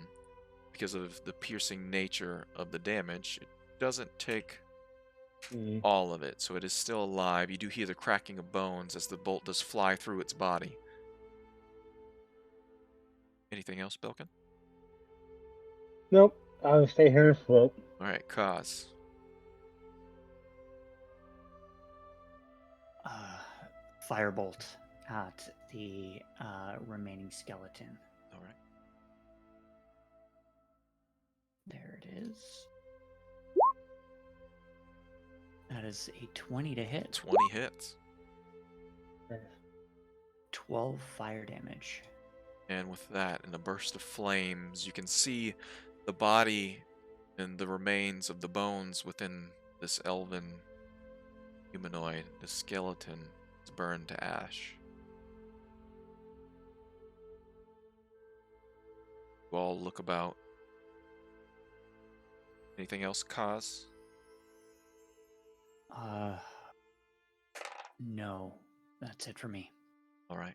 Because of the piercing nature of the damage, it doesn't take all of it, so it is still alive. You do hear the cracking of bones as the bolt does fly through its body. Anything else, Belkin? Nope, I'll stay here and float. Alright, Kaz. Firebolt at the remaining skeleton. Alright. There it is. That is a 20 to hit. 20 hits. 12 fire damage. And with that, in a burst of flames, you can see the body and the remains of the bones within this elven humanoid. The skeleton is burned to ash. You all look about. Anything else, Kaz? No, that's it for me. All right.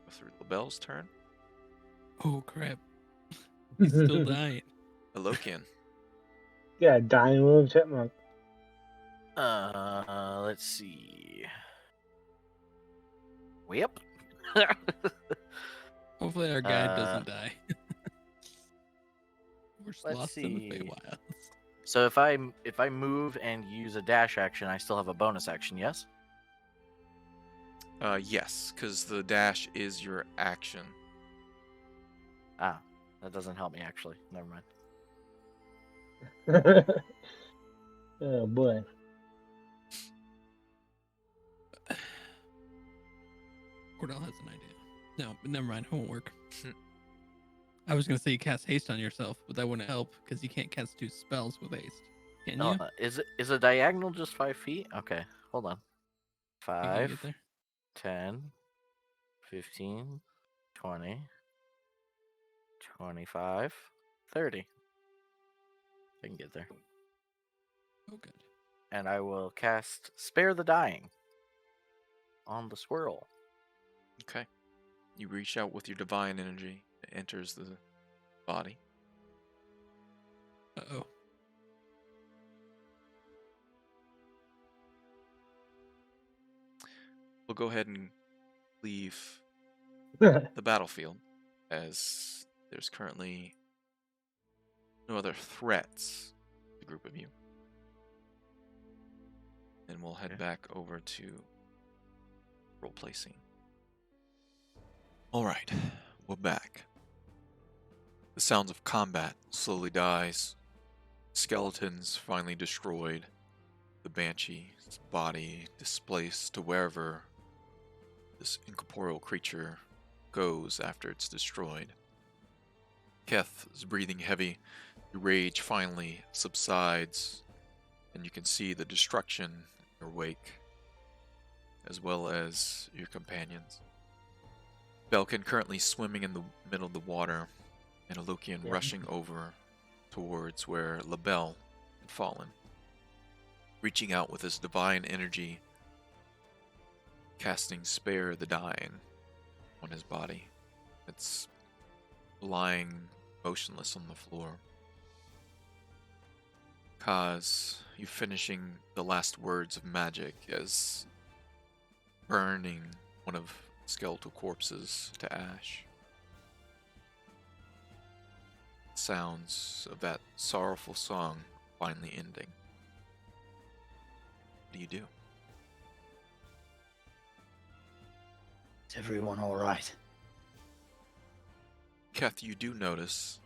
Go through LaBelle's turn. Oh crap! He's still dying. Alokian. Yeah, dying little chipmunk. Let's see. Yep. Hopefully our guide doesn't die. We're let's lost in the see. Feywild. So if I move and use a dash action, I still have a bonus action. Yes. Yes, because the dash is your action. Ah, that doesn't help me actually. Never mind. Oh boy. Cordell has an idea. No, but never mind. It won't work. I was gonna say you cast haste on yourself, but that wouldn't help because you can't cast 2 spells with haste. Can you? Is a diagonal just 5 feet? Okay, hold on. Think you can 5, get there? 10, 15, 20, 25, 30. I can get there. Oh, good. And I will cast Spare the Dying on the squirrel. Okay. You reach out with your divine energy. It enters the body. Uh-oh. We'll go ahead and leave the battlefield, as there's currently no other threats to the group of you. And we'll head back over to role-play scene. Alright, we're back. The sounds of combat slowly dies. Skeletons finally destroyed. The Banshee's body displaced to wherever this incorporeal creature goes after it's destroyed. Keth is breathing heavy. The rage finally subsides, and you can see the destruction in your wake, as well as your companions. Belkin currently swimming in the middle of the water, and Alukian rushing over towards where Labelle had fallen. Reaching out with his divine energy, casting Spare the Dying on his body. It's lying motionless on the floor. Kaz, you finishing the last words of magic as burning one of skeletal corpses to ash. Sounds of that sorrowful song finally ending. What do you do? Is everyone all right? Keth, you do notice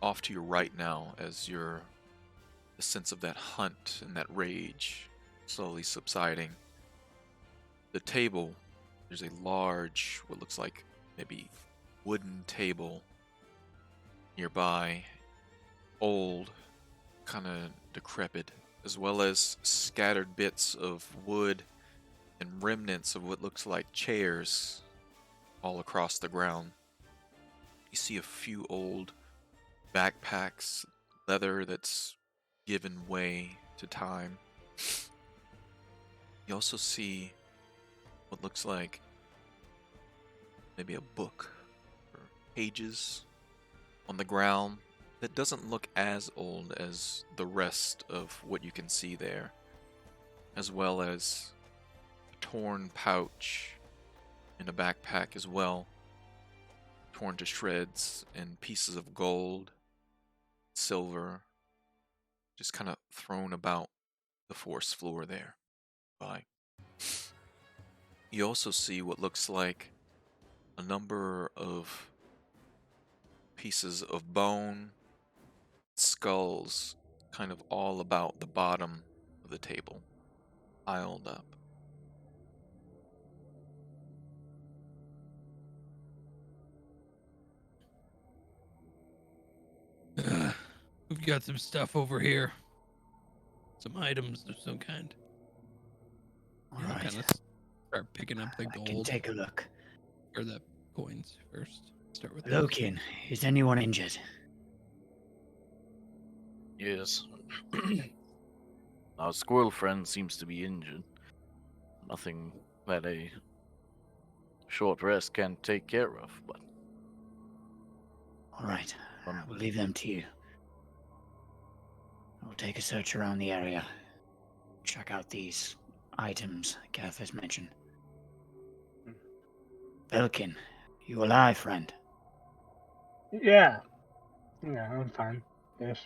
off to your right now, as the sense of that hunt and that rage slowly subsiding. The table, there's a large, what looks like maybe wooden table nearby, old, kind of decrepit, as well as scattered bits of wood and remnants of what looks like chairs all across the ground. You see a few old backpacks, leather that's given way to time. You also see what looks like maybe a book or pages on the ground that doesn't look as old as the rest of what you can see there, as well as a torn pouch in a backpack as well, torn to shreds, and pieces of gold, silver, just kind of thrown about the forest floor there. You also see what looks like a number of pieces of bone, skulls, kind of all about the bottom of the table, piled up. We've got some stuff over here. Some items of some kind. All I'll right. kind of start picking up the I can gold take a look. or the coins first. Start with those. Lokin, is anyone injured? Yes. Our squirrel friend seems to be injured. Nothing that a short rest can take care of, but All right. We'll leave them to you. We'll take a search around the area. Check out these items Kath has mentioned. Belkin, you alive, friend? Yeah. Yeah, I'm fine. Yes.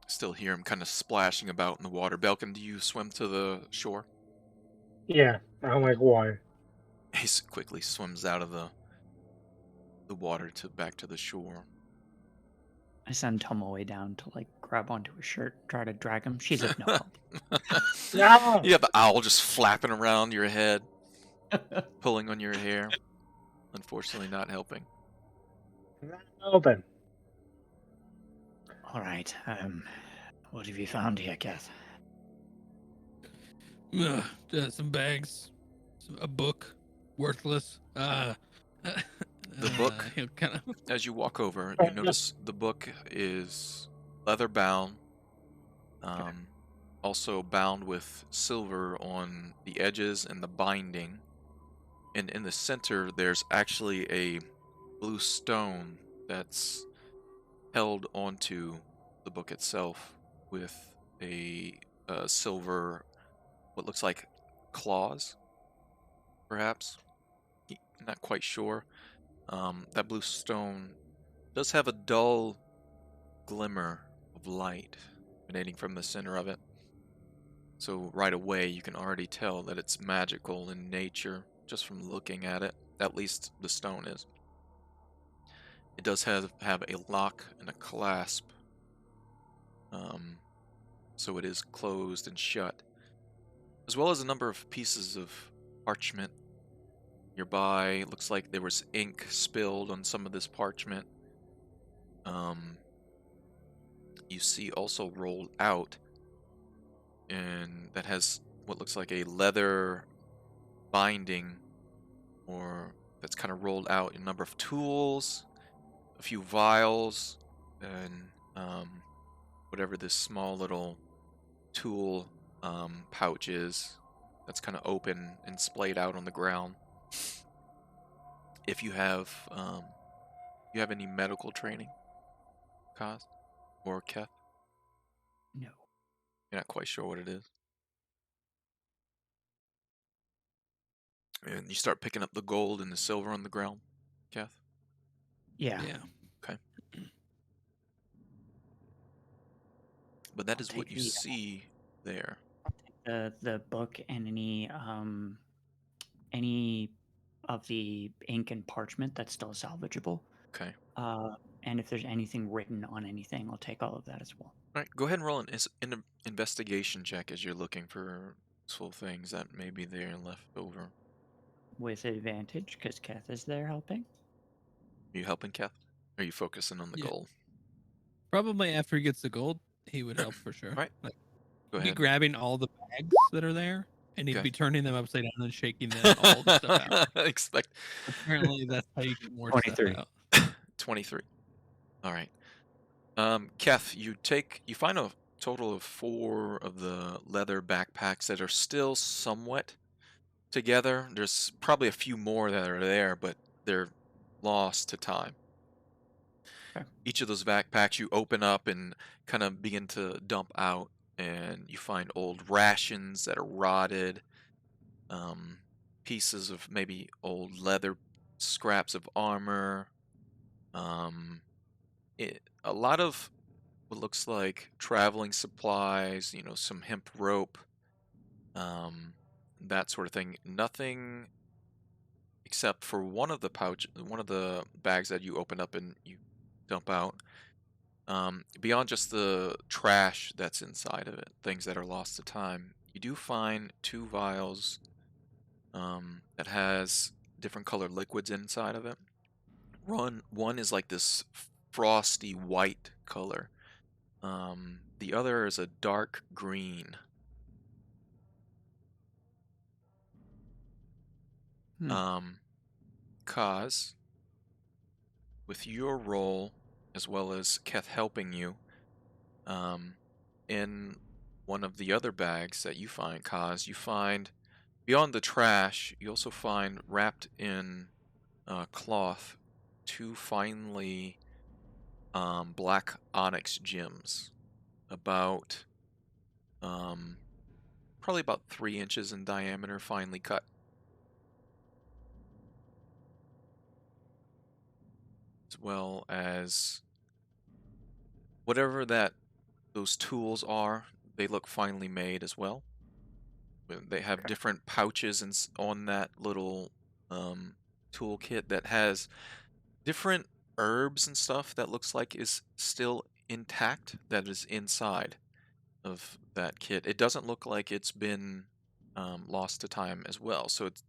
Still hear him kind of splashing about in the water. Belkin, do you swim to the shore? Yeah, I don't like water. He quickly swims out of the water to back to the shore. I send Tomoe down to like grab onto his shirt, try to drag him. She's of no help. No! You have the owl just flapping around your head, pulling on your hair. Unfortunately, not helping. Not open. All right. What have you found here, Kath? Some bags, a book, worthless. The book? He'll kind of. As you walk over, you notice the book is leather bound, also bound with silver on the edges and the binding. And in the center, there's actually a blue stone that's held onto the book itself with a silver, what looks like claws, perhaps. Not quite sure. That blue stone does have a dull glimmer of light emanating from the center of it. So right away you can already tell that it's magical in nature just from looking at it. At least the stone is. It does have a lock and a clasp. So it is closed and shut. As well as a number of pieces of parchment nearby. It looks like there was ink spilled on some of this parchment. You see also rolled out, and that has what looks like a leather binding, or that's kind of rolled out, a number of tools, a few vials, and whatever this small little tool pouch is that's kind of open and splayed out on the ground. If you have any medical training, Kaz or Keth? No. You're not quite sure what it is. And you start picking up the gold and the silver on the ground, Keth? Yeah. Okay. But that I'll is what take you the, see there. The book and any of the ink and parchment that's still salvageable. Okay. And if there's anything written on anything, I'll take all of that as well. All right, go ahead and roll an investigation check as you're looking for useful things that may be there left over. With advantage, because Kath is there helping. Are you helping, Keth? Or are you focusing on the Yeah. gold? Probably after he gets the gold, he would help for sure. Right. Like, Go he'd be ahead. grabbing all the bags that are there, and he'd Okay. be turning them upside down and shaking all the stuff out. Expect Apparently, that's how you get more 23. stuff out. 23. All right. Keth, you find a total of 4 of the leather backpacks that are still somewhat together. There's probably a few more that are there, but they're lost to time. Okay. Each of those backpacks you open up and kind of begin to dump out, and you find old rations that are rotted, pieces of maybe old leather, scraps of armor, a lot of what looks like traveling supplies, some hemp rope, that sort of thing. Nothing except for one of the bags that you open up and you dump out. Beyond just the trash that's inside of it, things that are lost to time, you do find 2 vials that has different colored liquids inside of it. One is like this frosty white color. The other is a dark green. Kaz, with your role as well as Keth helping you, in one of the other bags that you find, Kaz, you find beyond the trash, you also find wrapped in cloth 2 finely black onyx gems, about probably about 3 inches in diameter, finely cut. As well as whatever those tools are, they look finely made as well. They have Okay. different pouches on that little toolkit that has different herbs and stuff that looks like is still intact, that is inside of that kit. It doesn't look like it's been lost to time as well, so it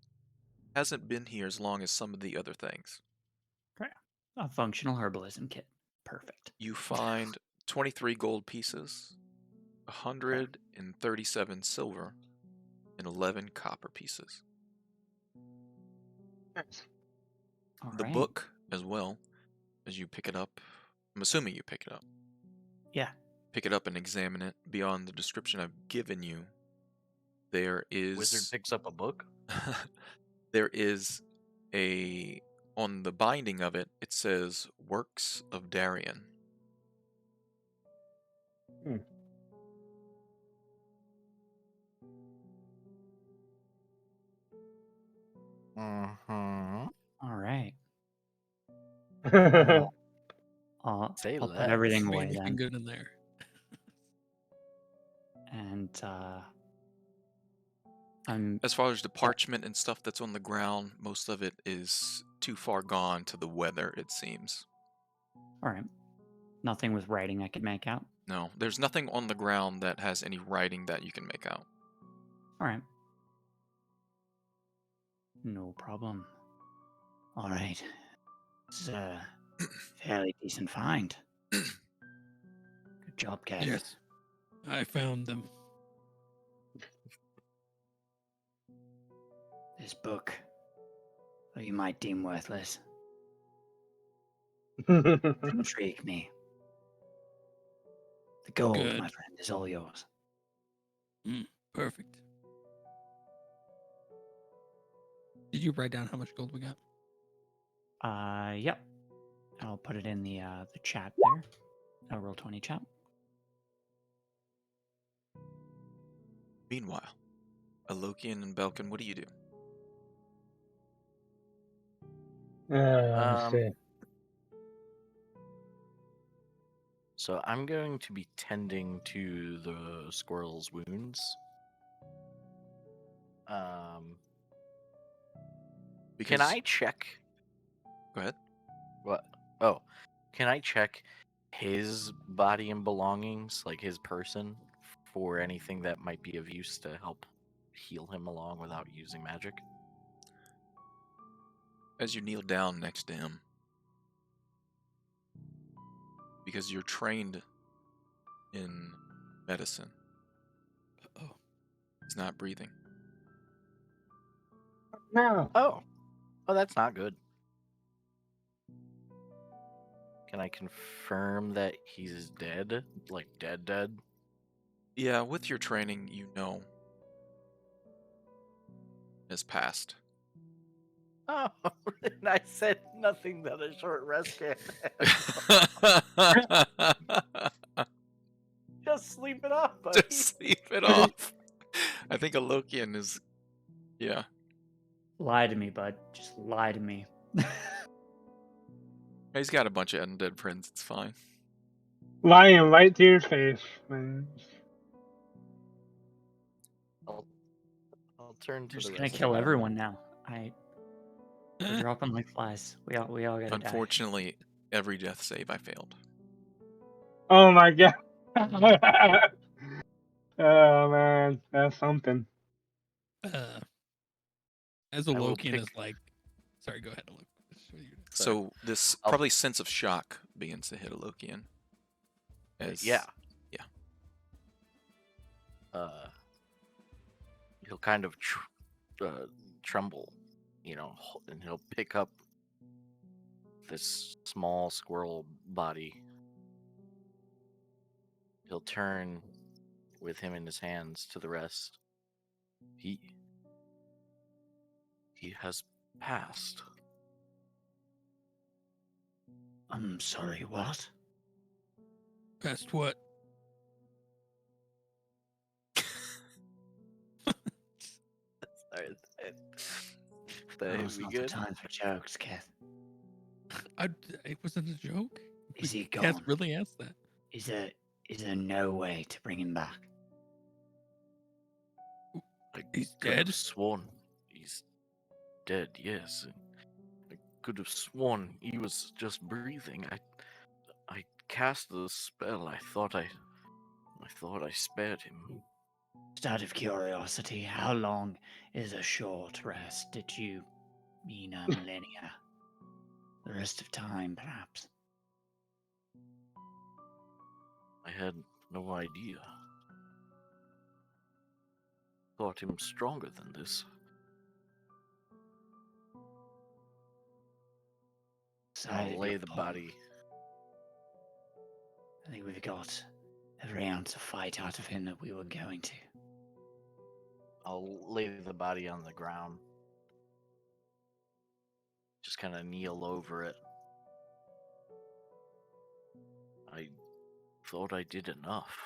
hasn't been here as long as some of the other things. Great. A functional herbalism kit. Perfect. You find 23 gold pieces, 137 silver, and 11 copper pieces. Nice. All The right. book as well, as you pick it up. I'm assuming you pick it up. Yeah. Pick it up and examine it. Beyond the description I've given you, there Wizard is picks up a book. there is on the binding of it, it says Works of Darien. Mm-hmm. All right. Hmm. Say I'll put less. everything Be away anything then. good in there. And I'm As far as the parchment and stuff that's on the ground, most of it is too far gone to the weather, it seems. all right. Nothing with writing I could make out. No, there's nothing on the ground that has any writing that you can make out. All right. No problem. All right. This is a fairly decent find. Good job, Kev. Yes, I found them. This book, though you might deem worthless, intrigue me. The gold, Good. my friend, is all yours. Perfect. Did you write down how much gold we got? Yep. I'll put it in the chat there. Roll20 chat. Meanwhile, Alokian and Belkin, what do you do? Let's see. So I'm going to be tending to the squirrel's wounds. Because Can I check? Go ahead. What? Oh, can I check his body and belongings, like his person, for anything that might be of use to help heal him along without using magic? As you kneel down next to him, because you're trained in medicine, he's not breathing. No. Oh, that's not good. Can I confirm that he's dead? Like dead? Yeah, with your training, you know has passed. Oh, and I said nothing that a short rest can. Just sleep it off, buddy. Just sleep it off. I think Alokian is, yeah. Lie to me, bud. Just lie to me. He's got a bunch of undead friends. It's fine. Lying right to your face, man. I'll turn to We're just the gonna rest. kill everyone now. We're dropping like flies. We all gotta die. Unfortunately, every death save I failed. Oh my god. Oh man, that's something. As I will Alokian is pick- like, sorry, go ahead, Alokian. So this I'll- probably sense of shock begins to hit Alokian. As Yeah. He'll kind of tremble, and he'll pick up this small squirrel body. He'll turn with him in his hands to the rest. He has passed. I'm sorry, what? Past what? Alright, Oh, that it's we not the good? time for jokes, Keth. It wasn't a joke. Is he Kath gone? really asked that. Is there no way to bring him back? I He's could have dead? sworn he's dead, yes. I could have sworn he was just breathing. I cast the spell. I thought I spared him. Just out of curiosity, how long is a short rest? Did you mean a millennia? The rest of time, perhaps? I had no idea. Thought him stronger than this. Decided I'll lay your the point. body. I think we've got every ounce of fight out of him that we were going to. I'll lay the body on the ground. Just kind of kneel over it. I thought I did enough.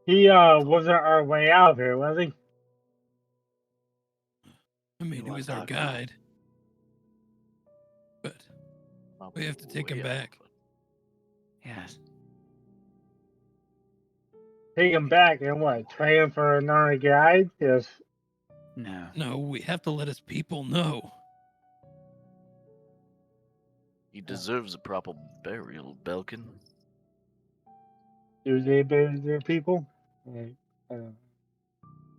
He wasn't our way out of here, was he? I mean, he was our guide. But we have to take him back. Yes. Take him back and what? Train him for another guide? Yes. No. No, we have to let his people know. He deserves a proper burial, Belkin. Do they bury their people? I don't know.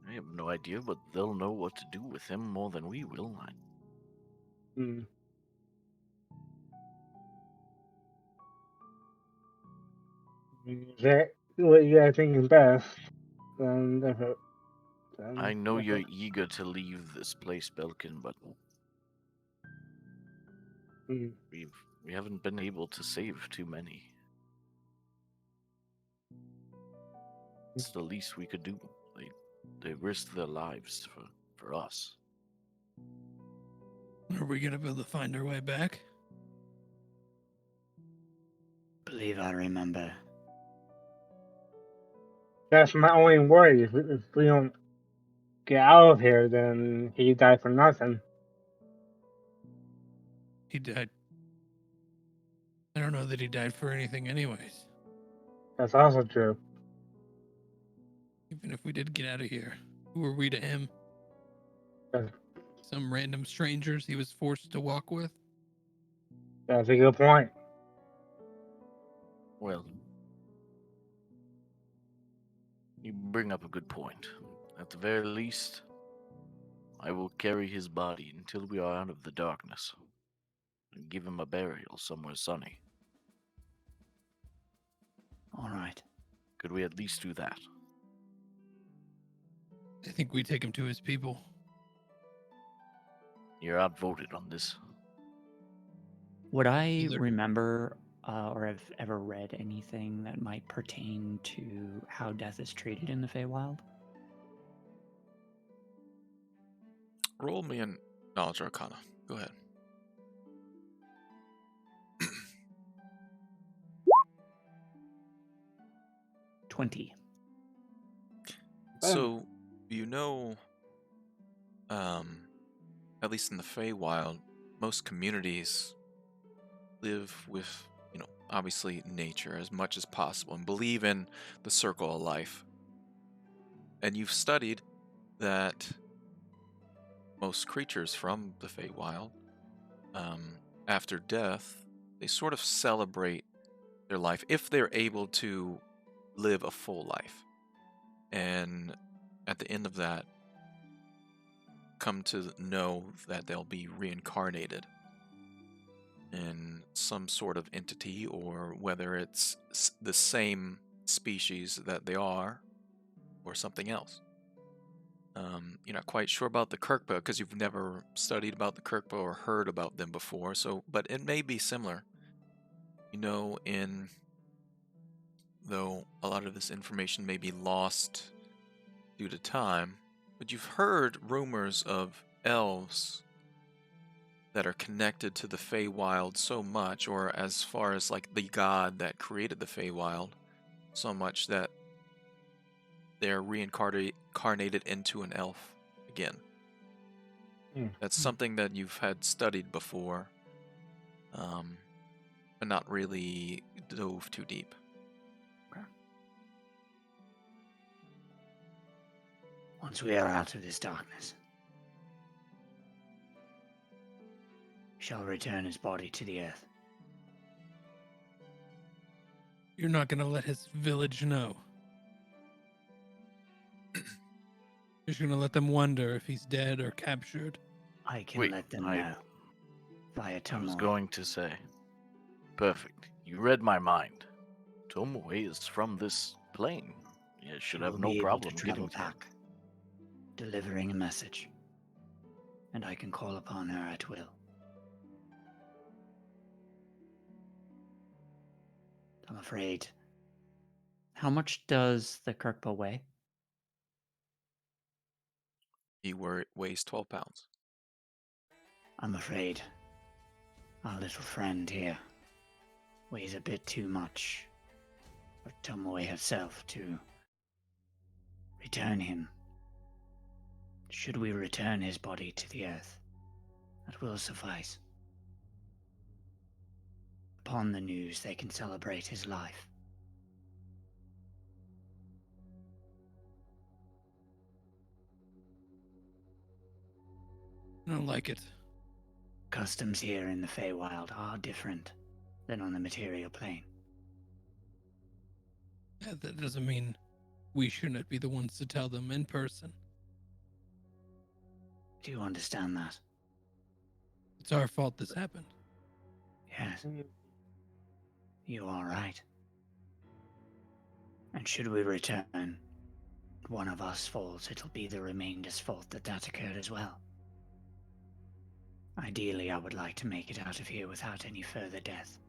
I have no idea, but they'll know what to do with him more than we will. Hmm. Is that what you guys think is best? Then I know you're eager to leave this place, Belkin, but Hmm. we haven't been able to save too many. It's the least we could do. They risked their lives for us. Are we gonna be able to find our way back? Believe I remember. That's my only worry. If we don't get out of here, then he died for nothing. He died. I don't know that he died for anything anyways. That's also true. Even if we did get out of here, who are we to him? That's, Some random strangers he was forced to walk with? that's a good point. Well, you bring up a good point. At the very least, I will carry his body until we are out of the darkness and give him a burial somewhere sunny. All right. Could we at least do that? I think we take him to his people. You're outvoted on this. Would I Is there- remember or have ever read anything that might pertain to how death is treated in the Feywild? Roll me an knowledge arcana. Go ahead. 20. So, you know, at least in the Feywild, most communities live with, obviously nature as much as possible and believe in the circle of life. And you've studied that most creatures from the Feywild, after death, they sort of celebrate their life if they're able to live a full life. And at the end of that, come to know that they'll be reincarnated in some sort of entity, or whether it's the same species that they are or something else. You're not quite sure about the Kirkpa because you've never studied about the Kirkpa or heard about them before, but it may be similar. Though a lot of this information may be lost due to time, but you've heard rumors of elves that are connected to the Feywild so much, or as far as like the god that created the Feywild, so much that they're reincarnated into an elf again. That's something that you've had studied before, but not really dove too deep. Once we are out of this darkness, we shall return his body to the earth. You're not gonna let his village know. You're just gonna let them wonder if he's dead or captured. I can Wait, let them I- know via I was Tomoe. going to say. Perfect. You read my mind. Tomoe is from this plane. You should She have will no be able problem to travel getting to him. back, delivering a message, and I can call upon her at will. I'm afraid. How much does the Kirkpa weigh? He weighs 12 pounds. I'm afraid our little friend here weighs a bit too much for Tomoe herself to return him. Should we return his body to the earth, that will suffice. Upon the news, they can celebrate his life. I don't like it. Customs here in the Feywild are different than on the material plane. That doesn't mean we shouldn't be the ones to tell them in person. Do you understand that? It's our fault this happened. Yes, you are right. And should we return, one of us falls, it'll be the remainder's fault that occurred as well. Ideally, I would like to make it out of here without any further death.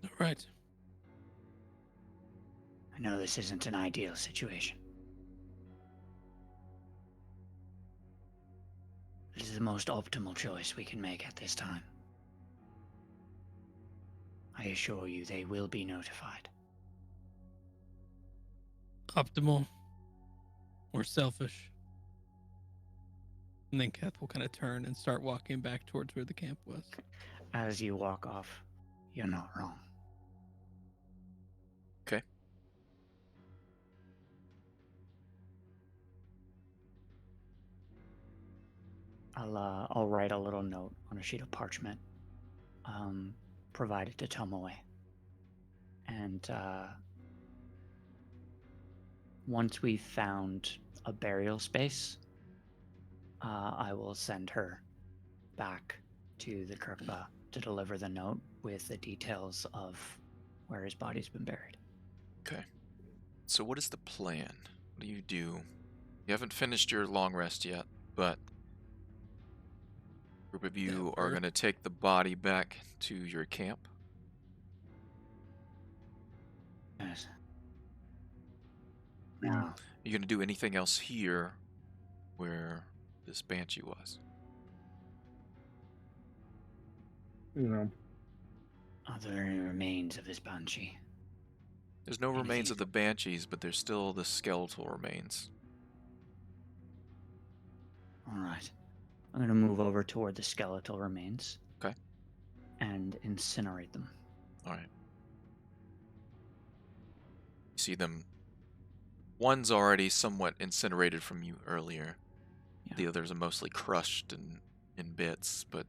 All right. I know this isn't an ideal situation. This is the most optimal choice we can make at this time. I assure you they will be notified. Optimal or selfish. And then Keth will kind of turn and start walking back towards where the camp was. As you walk off, you're not wrong. Okay. I'll write a little note on a sheet of parchment, provide it to Tomoe, and once we've found a burial space, I will send her back to the Kirkpa to deliver the note with the details of where his body's been buried. Okay. So what is the plan? What do? You haven't finished your long rest yet, but a group of you are Never. going to take the body back to your camp. Yes. Now, Are you going to do anything else here where this banshee was? No. are there any remains of this banshee? There's no Anything remains of the from- banshees, but there's still the skeletal remains. All right. I'm going to move over toward the skeletal remains. Okay. And incinerate them. All right. You see them. One's already somewhat incinerated from you earlier. Yeah. The others are mostly crushed in bits, but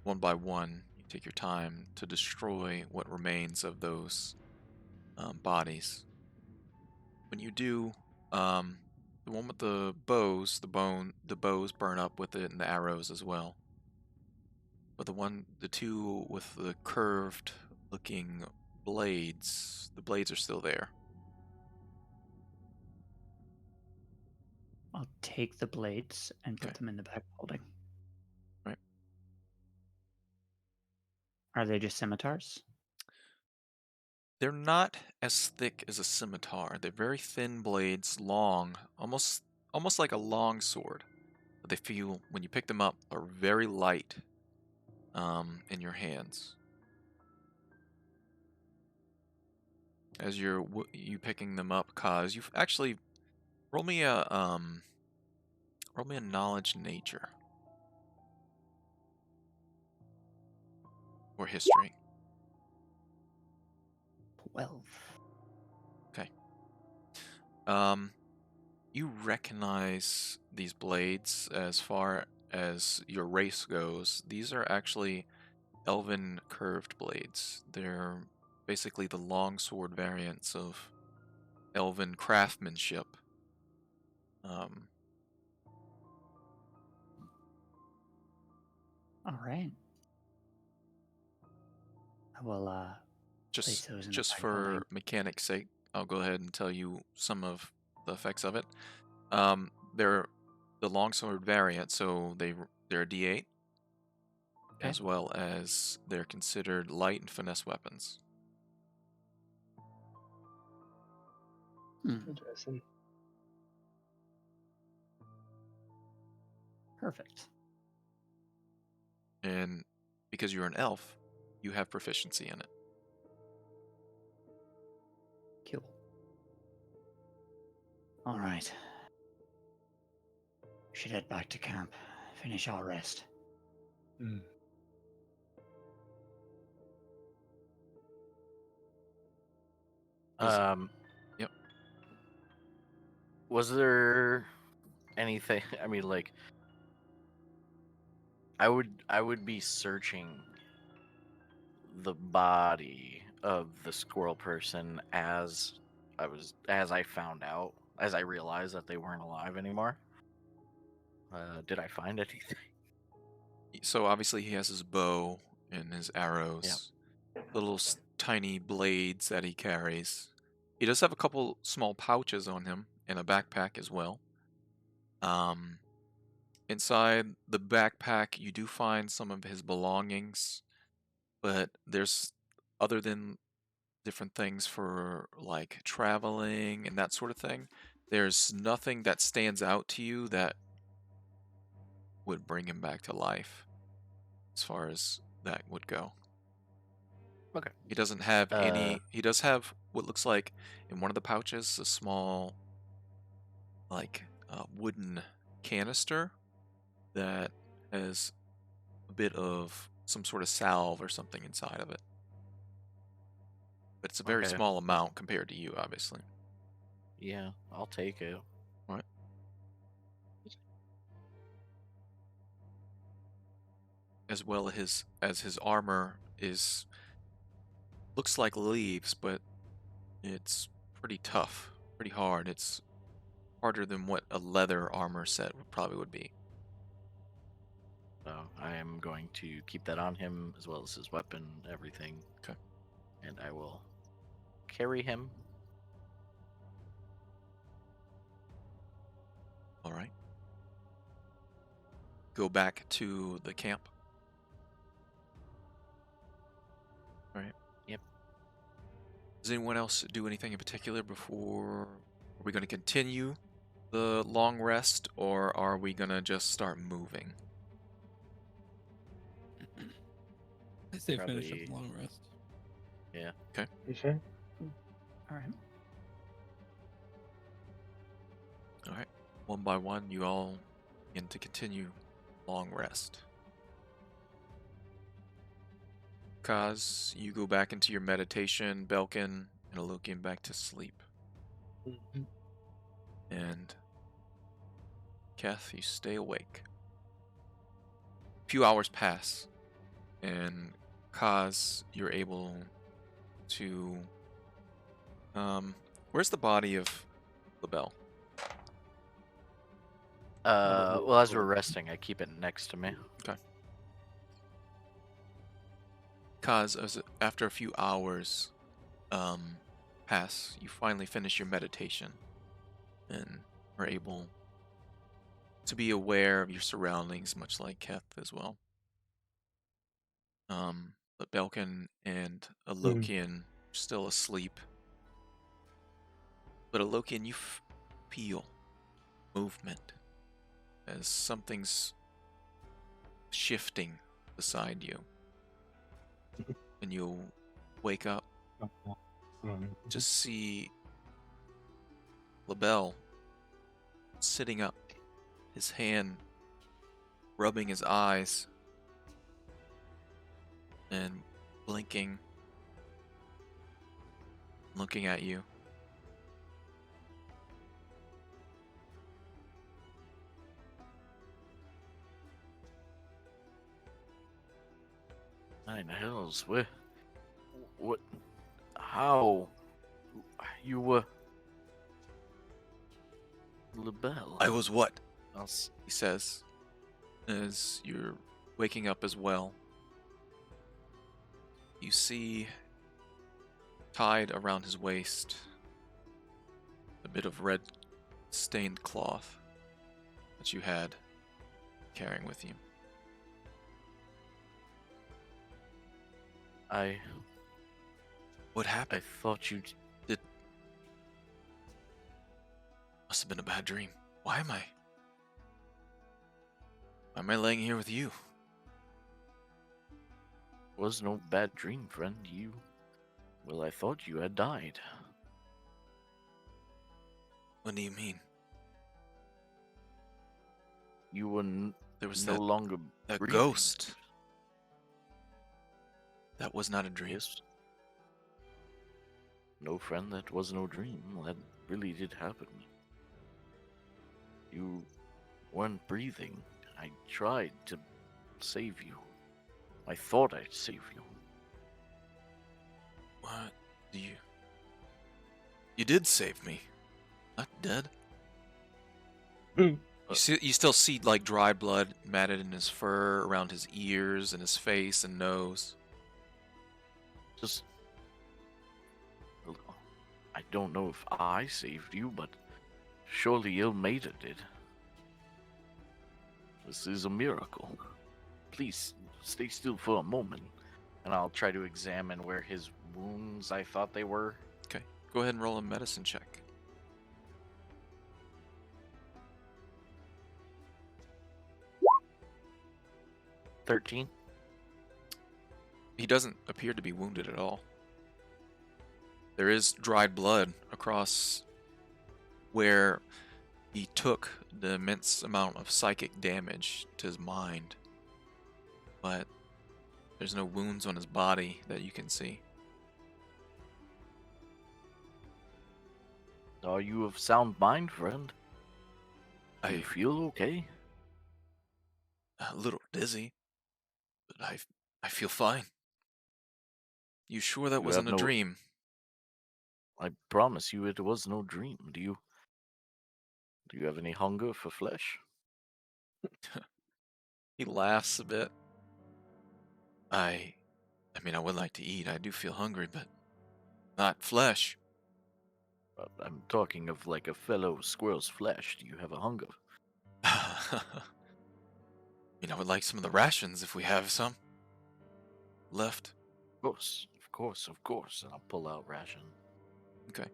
one by one, you take your time to destroy what remains of those bodies. When you do, the one with the bows, the bows burn up with it, and the arrows as well. But the two with the curved-looking blades, the blades are still there. I'll take the blades and put Okay. them in the back holding. Right. Are they just scimitars? They're not as thick as a scimitar. They're very thin blades, long, almost almost like a long sword. But they feel, when you pick them up, are very light in your hands. As you picking them up, Kaz, you've actually roll me a knowledge nature or history. 12. Okay. You recognize these blades as far as your race goes. These are actually elven curved blades. They're basically the longsword variants of elven craftsmanship. All right. I will place those in the Just bag for holding. mechanics' sake, I'll go ahead and tell you some of the effects of it. They're the longsword variant, so they're a D8, Okay. as well as they're considered light and finesse weapons. Interesting. Perfect. And because you're an elf, you have proficiency in it. Cool. All right. We should head back to camp. Finish our rest. Yep. Was there anything? I mean, like, I would be searching the body of the squirrel person as I found out, as I realized that they weren't alive anymore. Did I find anything? So obviously he has his bow and his arrows, little tiny blades that he carries. He does have a couple small pouches on him and a backpack as well. Inside the backpack, you do find some of his belongings, but there's, other than different things for like traveling and that sort of thing, there's nothing that stands out to you that would bring him back to life as far as that would go. Okay. He doesn't have any. He does have what looks like in one of the pouches a small, like, wooden canister that has a bit of some sort of salve or something inside of it. But it's a very Okay. small amount compared to you, obviously. Yeah, I'll take it. Right. As well as his armor looks like leaves, but it's pretty tough, pretty hard. It's harder than what a leather armor set probably would be. So I am going to keep that on him as well as his weapon, everything. Okay. And I will carry him. All right. Go back to the camp. All right. Yep. Does anyone else do anything in particular before? Are we going to continue the long rest, or are we going to just start moving? I say finish Probably- up the long rest. Yeah. Okay. You sure? All right. All right. One by one, you all begin to continue long rest. Kaz, you go back into your meditation. Belkin and Alokian back to sleep. Mhm. And Keth, you stay awake. A few hours pass, and Kaz, you're able to. Where's the body of LaBelle? Well, as we're resting, I keep it next to me. Kaz, after a few hours pass, you finally finish your meditation and are able to be aware of your surroundings, much like Keth as well. But Belkin and Alokian are still asleep. But Alokian, you feel movement as something's shifting beside you. And you'll wake up, just see LaBelle sitting up, his hand rubbing his eyes and blinking, looking at you. Nine hells, what, how, you were, LaBelle. I was what? I'll s- He says, as you're waking up as well. You see, tied around his waist, a bit of red stained cloth that you had carrying with you. What I happened? thought you. Must have been a bad dream. Why am I laying here with you? Was no bad dream, friend. Well, I thought you had died. What do you mean? You were There was no longer that breathing. ghost. That was not a dream. Yes. No, friend, that was no dream. That really did happen. You weren't breathing. I tried to save you. I thought I'd save you. What do you... You did save me. Not dead. You still see like dry blood matted in his fur, around his ears and his face and nose. Just. I don't know if I saved you, but surely Ilmater did. This is a miracle. Please, stay still for a moment, and I'll try to examine where his wounds I thought they were. Okay, go ahead and roll a medicine check. $13. He doesn't appear to be wounded at all. There is dried blood across where he took the immense amount of psychic damage to his mind, but there's no wounds on his body that you can see. Are you of sound mind, friend? Do you I feel okay? a little dizzy, but I feel fine. You sure that You wasn't a have no- dream? I promise you it was no dream. Do you have any hunger for flesh? He laughs a bit. I mean, I would like to eat. I do feel hungry, but not flesh. I'm talking of like a fellow squirrel's flesh. Do you have a hunger? I mean, I would like some of the rations if we have some left. Of course. And I'll pull out ration. Okay.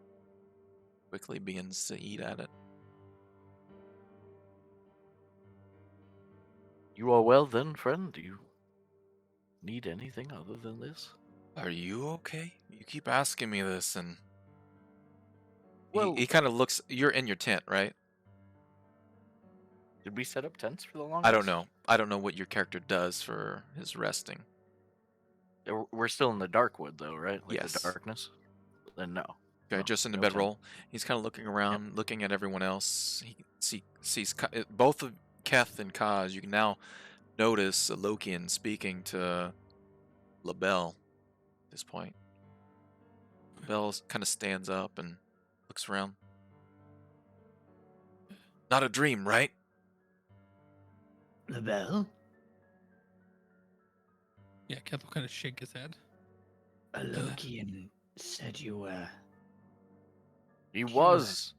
Quickly begins to eat at it. You are well then, friend? Do you need anything other than this? Are you okay? You keep asking me this, and Well, he kind of looks. You're in your tent, right? did we set up tents for the longest? I don't know. I don't know what your character does for his resting. We're still in the dark wood, though, right? Like Yes. the darkness. Then no. Okay, No, just in the no bedroll. tent. He's kind of looking around, looking at everyone else. He sees both of Keth and Kaz. You can now notice a Lokian speaking to LaBelle at this point. LaBelle kind of stands up and looks around. Not a dream, right? LaBelle? Yeah, Keth will kind of shake his head. A Lokian said you were. He You was.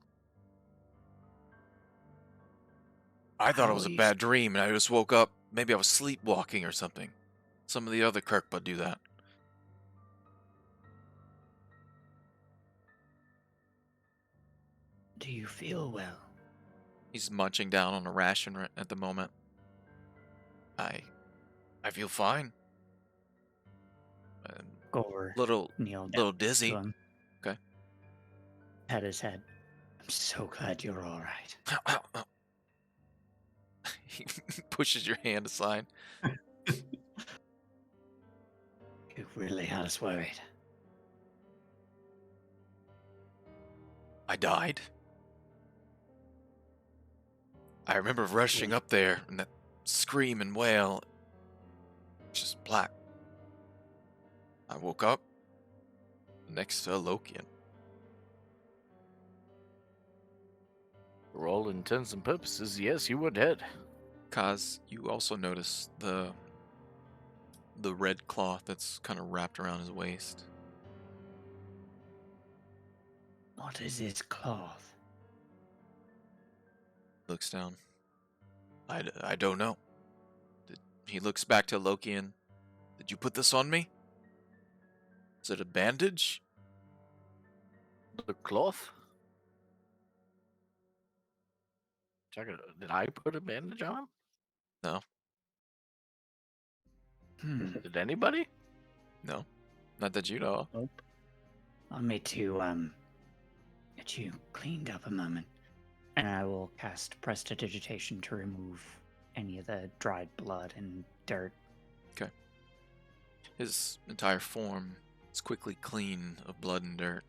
I thought it How was a you- bad dream, and I just woke up. Maybe I was sleepwalking or something. Some of the other Kirkpa do that. Do you feel well? He's munching down on a ration at the moment. I feel fine. Go over, Little kneel down little to dizzy. him, Okay. pat his head. I'm so glad you're all right. He pushes your hand aside. You really had us worried. I died. I remember rushing up there and that scream and wail. Just black. I woke up next to a Lokian. For all intents and purposes, yes, you were dead. Kaz, you also notice the red cloth that's kind of wrapped around his waist. What is this cloth? Looks down. I don't know. He looks back to Lokian. Did you put this on me? Is it a bandage? The cloth? Did I put a bandage on him? No. Did anybody? No. Not that you know of. Allow me to get you cleaned up a moment. And I will cast Prestidigitation to remove any of the dried blood and dirt. His entire form is quickly clean of blood and dirt,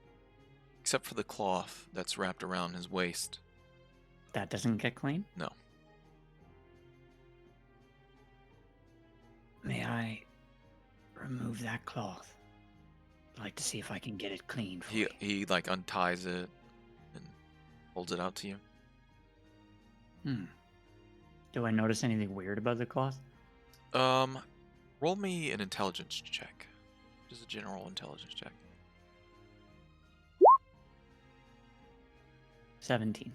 except for the cloth that's wrapped around his waist. That doesn't get clean? No. May I remove that cloth? I'd like to see if I can get it clean for you. He like unties it and holds it out to you. Do I notice anything weird about the cloth? Roll me an intelligence check. Just a general intelligence check. 17.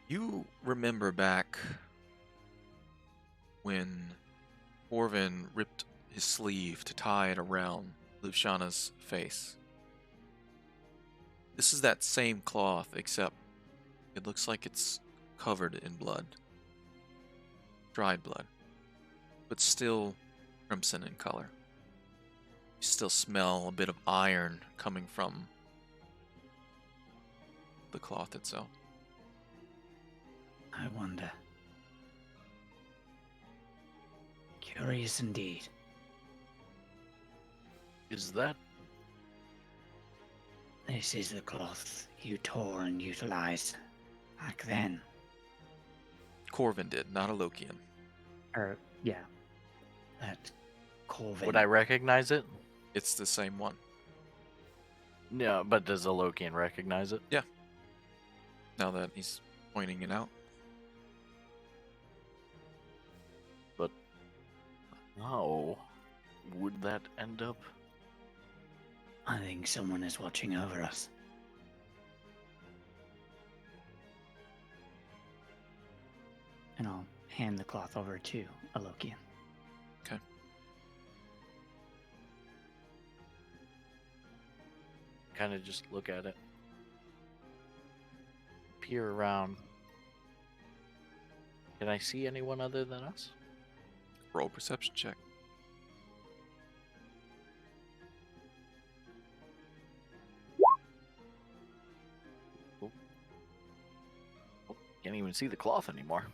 You remember back when Orvin ripped his sleeve to tie it around Luciana's face. This is that same cloth, except it looks like it's covered in blood. Dried blood. But still crimson in color. You still smell a bit of iron coming from the cloth itself. I wonder. Curious indeed. Is that This is the cloth you tore and utilized back then. Corvin did, not a Lokian. Yeah. That Corvin. would I recognize it? It's the same one. Yeah, but does a Lokian recognize it? Now that he's pointing it out. But how would that end up? I think someone is watching over us. And I'll hand the cloth over to Alokian. Kind of just look at it. Peer around. Can I see anyone other than us? Roll perception check. Oh, can't even see the cloth anymore.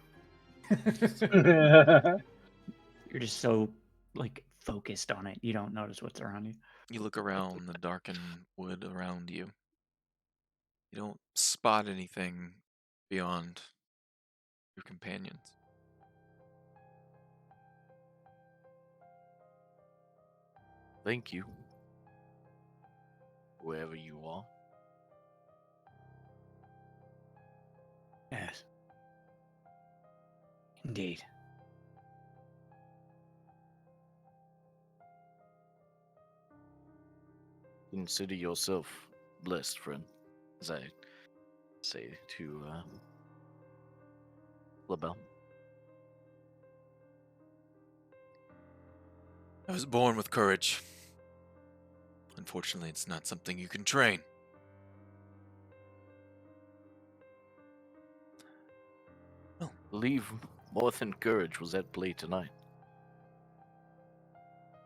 You're just so focused on it, you don't notice what's around you. You look around the darkened wood around you. You don't spot anything beyond your companions. Thank you. Whoever you are. Yes. Indeed. Consider yourself blessed, friend, as I say to LaBelle. I was born with courage. Unfortunately, it's not something you can train. believe more than courage was at play tonight.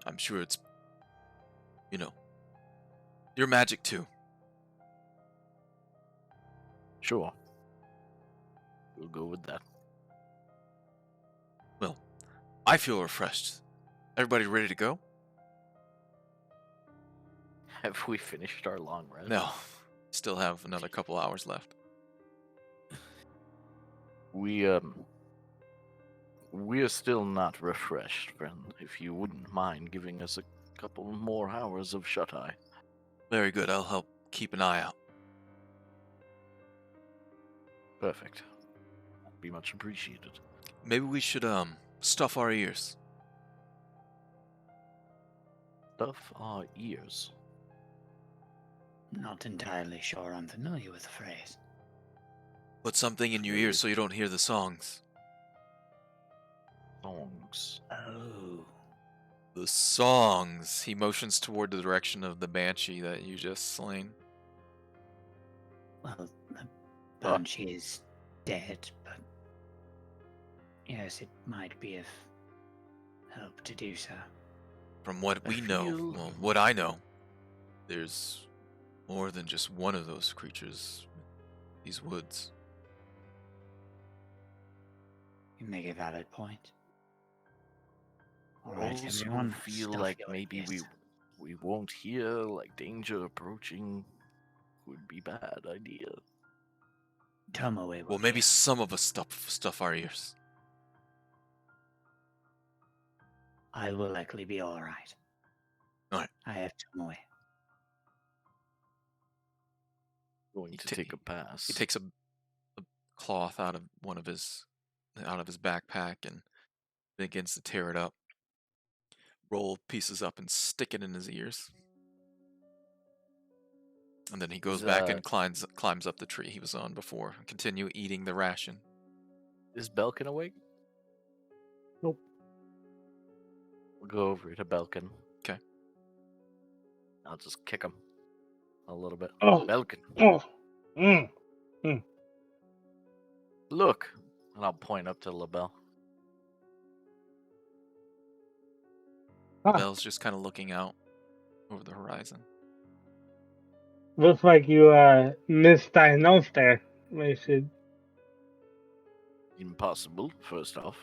I'm sure it's, your magic too. Sure. We'll go with that. Well, I feel refreshed. Everybody ready to go? Have we finished our long rest? No. Still have another couple hours left. We are still not refreshed, friend. If you wouldn't mind giving us a couple more hours of shut-eye. Very good. I'll help keep an eye out. Perfect. That'd be much appreciated. Maybe we should stuff our ears. Stuff our ears. Not entirely sure I'm familiar with the phrase. Put something in your ears so you don't hear the songs. Songs. Oh. The songs. He motions toward the direction of the banshee that you just slain. Well, the banshee is dead, but yes, it might be of help to do so. From what I we know, feel- well, what I know, there's more than just one of those creatures in these woods. You make a valid point. All I right, also everyone, feel stuff like your maybe ears. we won't hear like danger approaching. Would be bad idea. Tomoe will Well, maybe hear. some of us stuff our ears. I will likely be all right. All right. I have Tomoe. Going He to ta- take a pass. He takes a cloth out of his backpack and begins to tear it up, roll pieces up, and stick it in his ears. And then he goes back and climbs up the tree he was on before. Continue eating the ration. Is Belkin awake? Nope. We'll go over to Belkin. 'Kay. I'll just kick him a little bit. Oh. Belkin, Oh. look! And I'll point up to LaBelle. Huh. Belle's just kind of looking out over the horizon. Looks like you misdiagnosed there. We should. Impossible, first off.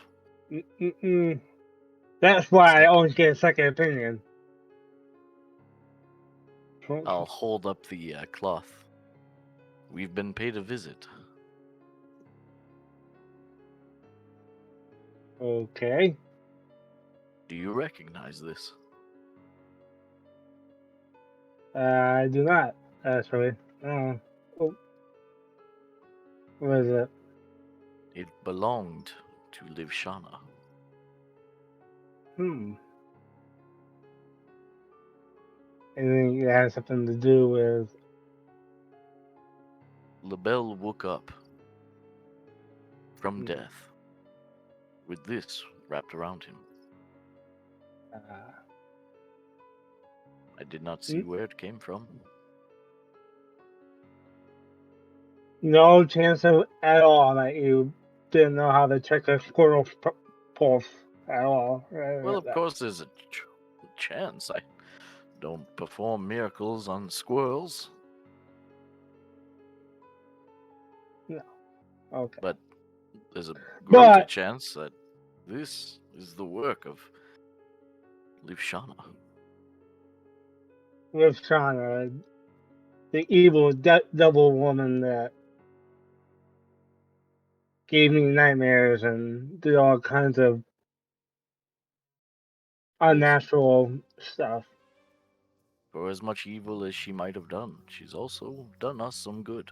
That's why I Second. always get a second opinion. I'll hold up the cloth. We've been paid a visit. Okay. Do you recognize this? I do not, actually. Oh. What is it? It belonged to Liv Shana. Anything that has something to do with. LaBelle woke up from death with this wrapped around him. I did not see where it came from. No chance of at all that you didn't know how to check a squirrel's pulse at all. Well, of course, there's a chance. I don't perform miracles on squirrels, Okay. but there's a greater chance that this is the work of Liv Shana. With Shauna, the evil double woman that gave me nightmares and did all kinds of unnatural stuff. For as much evil as she might have done, she's also done us some good.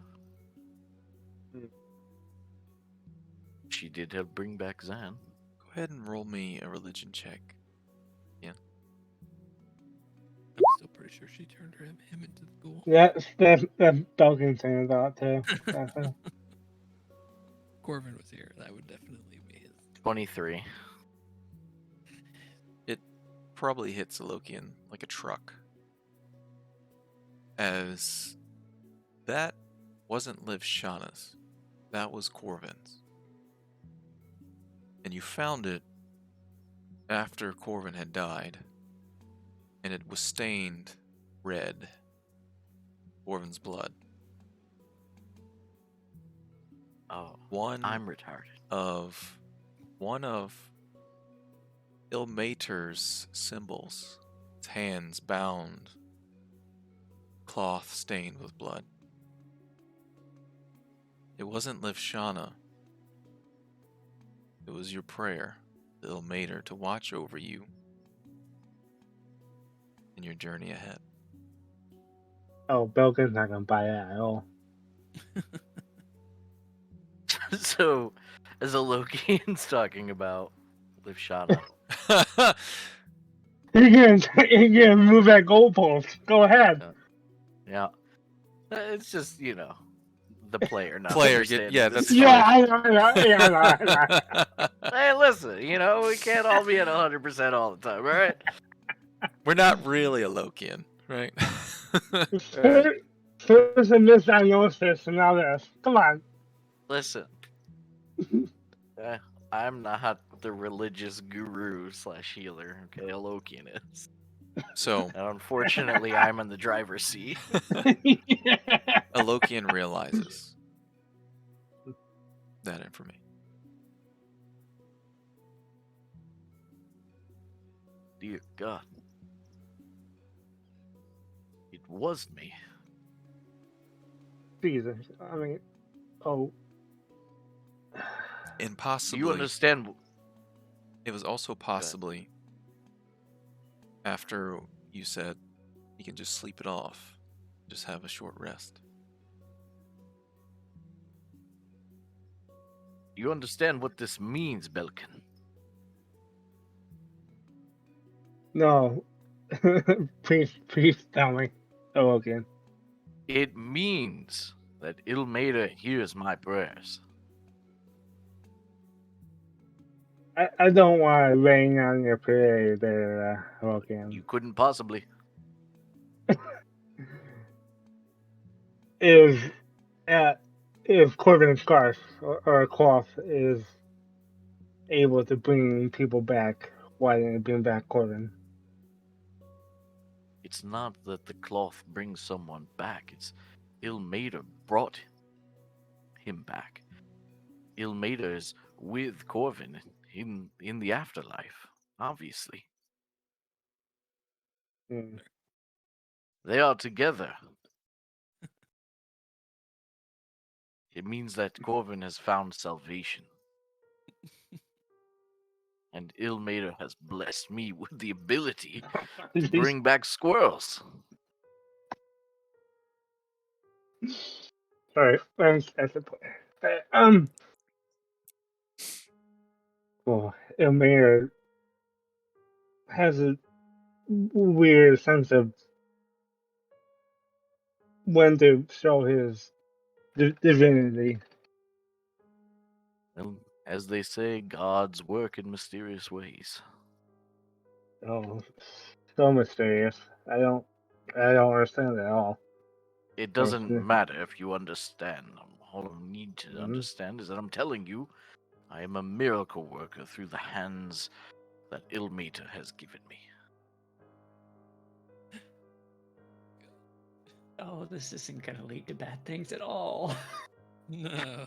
She did help bring back Zan. Go ahead and roll me a religion check. I'm still pretty sure she turned him into the ghoul. That's Belkin saying about too. Corvin was here. That would definitely be his. 23. It probably hits Alokian like a truck. As that wasn't Liv Shauna's. That was Corvin's. And you found it after Corvin had died, and it was stained red. Corvin's blood. Oh, One I'm retarded. of Ilmater's symbols. His hands bound, cloth stained with blood. It wasn't Livshana. It was your prayer, to Ilmater, to watch over you in your journey ahead. Oh, Belkin's not gonna buy that at all. So, as a Lokian's talking about Livshana, You're gonna move that goalpost. Go ahead. yeah, it's just the player not Player, understanding yeah, the that's Yeah, situation. I know. Hey, listen, we can't all be at 100% all the time, all right? We're not really a Lokian, right? First a misdiagnosis, and now this. Come on. Listen, I'm not the religious guru / healer. Okay, a Lokian is. So, And unfortunately, I'm in the driver's seat. a Lokian realizes that information. Dear God. It was me. Jesus. I mean, oh. And Do possibly, you understand? it was also possibly after you said you can just sleep it off, just have a short rest. Do you understand what this means, Belkin? No. Please tell me. Oh, again. It means that Ilmater hears my prayers. I don't want to rain on your parade there, Logan. You couldn't possibly. If Corbin Scarf or Cloth is able to bring people back, why didn't it bring back Corbin? It's not that the cloth brings someone back. It's Ilmater brought him back. Ilmater is with Corvin in the afterlife, obviously. Hmm. They are together. It means that Corvin has found salvation. And Ilmater has blessed me with the ability to bring back squirrels. Sorry, that's the point. Well, Elmir has a weird sense of when to show his divinity. And as they say, gods work in mysterious ways. Oh, so mysterious. I don't understand it at all. It doesn't matter if you understand. All you need to understand is that I'm telling you, I am a miracle worker through the hands that Ilmater has given me. Oh, this isn't gonna lead to bad things at all. No.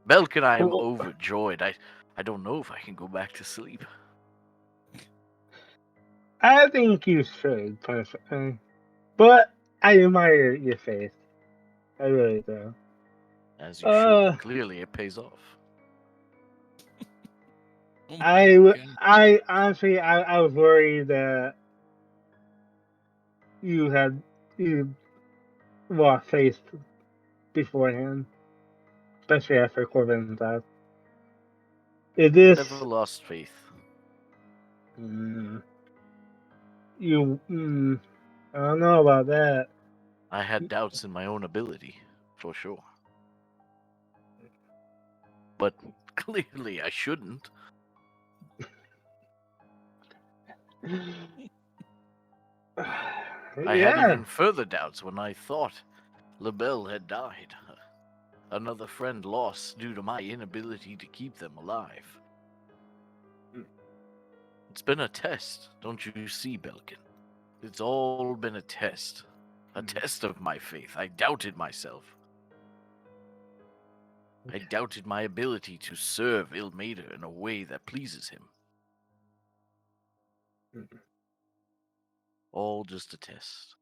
Belkin, I am overjoyed. I don't know if I can go back to sleep. I think you should, personally. But I admire your faith. I really do. As you should. Clearly, it pays off. Oh my God. I honestly, I was worried that you lost faith beforehand, especially after Corbin died. Is this Never lost faith. I don't know about that. I had doubts in my own ability, for sure. But clearly, I shouldn't. I had even further doubts when I thought LaBelle had died. another friend lost due to my inability to keep them alive. It's been a test, don't you see, Belkin? It's all been a test. A test of my faith. I doubted myself. I doubted my ability to serve Ilmater in a way that pleases him. All just a test.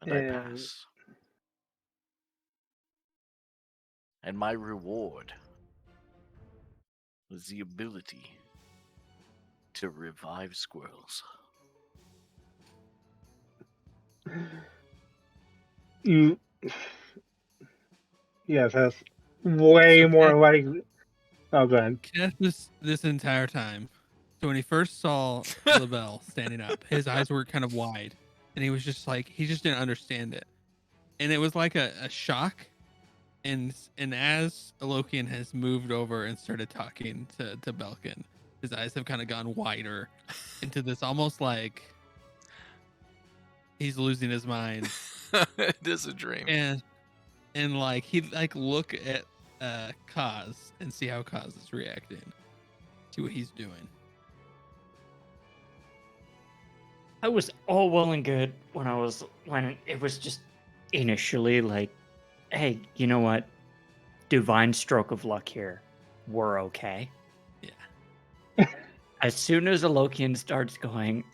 And I pass. And my reward was the ability to revive squirrels. You, yes, that's way So more likely. Oh, go ahead. Kenneth this entire time. So when he first saw LaBelle standing up, his eyes were kind of wide, and he was just like he just didn't understand it, and it was like a shock. And as Alokian has moved over and started talking to Belkin, his eyes have kind of gone wider into this almost like he's losing his mind. It is a dream. And like he like look at Kaz and see how Kaz is reacting. See what he's doing. I was all well and good when it was just initially like, hey, you know what? Divine stroke of luck here. We're okay. Yeah. As soon as Alokian starts going,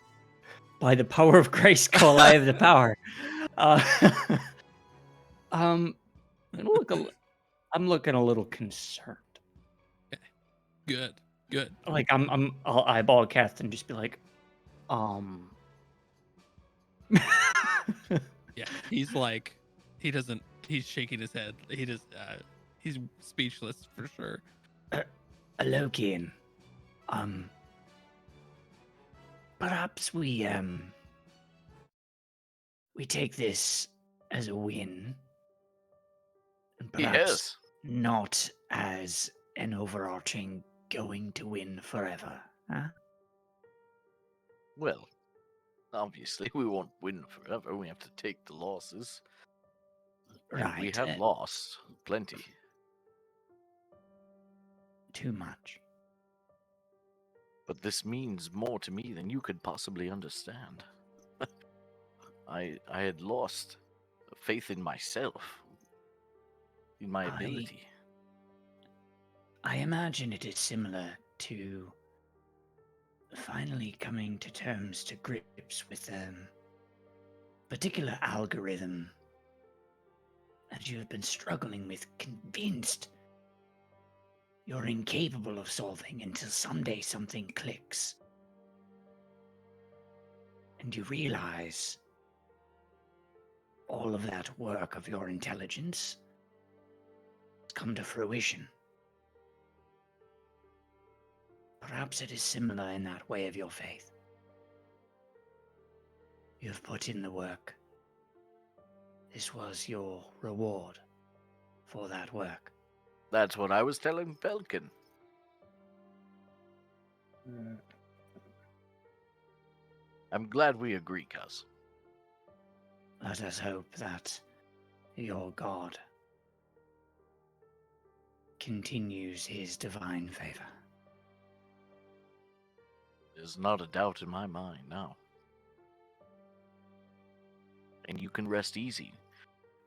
by the power of Grayskull, I have the power. I'm looking a little concerned. Good. Like I'll eyeball Kath and just be like, Yeah, he's like, he's shaking his head. He's speechless for sure. Alokian, perhaps we take this as a win, and perhaps Yes. not as an overarching going to win forever, huh? Well, obviously we won't win forever. We have to take the losses. And we Right. have lost plenty. Too much. But this means more to me than you could possibly understand. I had lost faith in myself, in my ability. I imagine it is similar to finally coming to terms, to grips with a particular algorithm that you have been struggling with, convinced you're incapable of solving until someday something clicks. And you realize all of that work of your intelligence has come to fruition. Perhaps it is similar in that way of your faith. You have put in the work. This was your reward for that work. That's what I was telling Belkin. I'm glad we agree, Cuz. Let us hope that your God continues his divine favor. There's not a doubt in my mind now. And you can rest easy,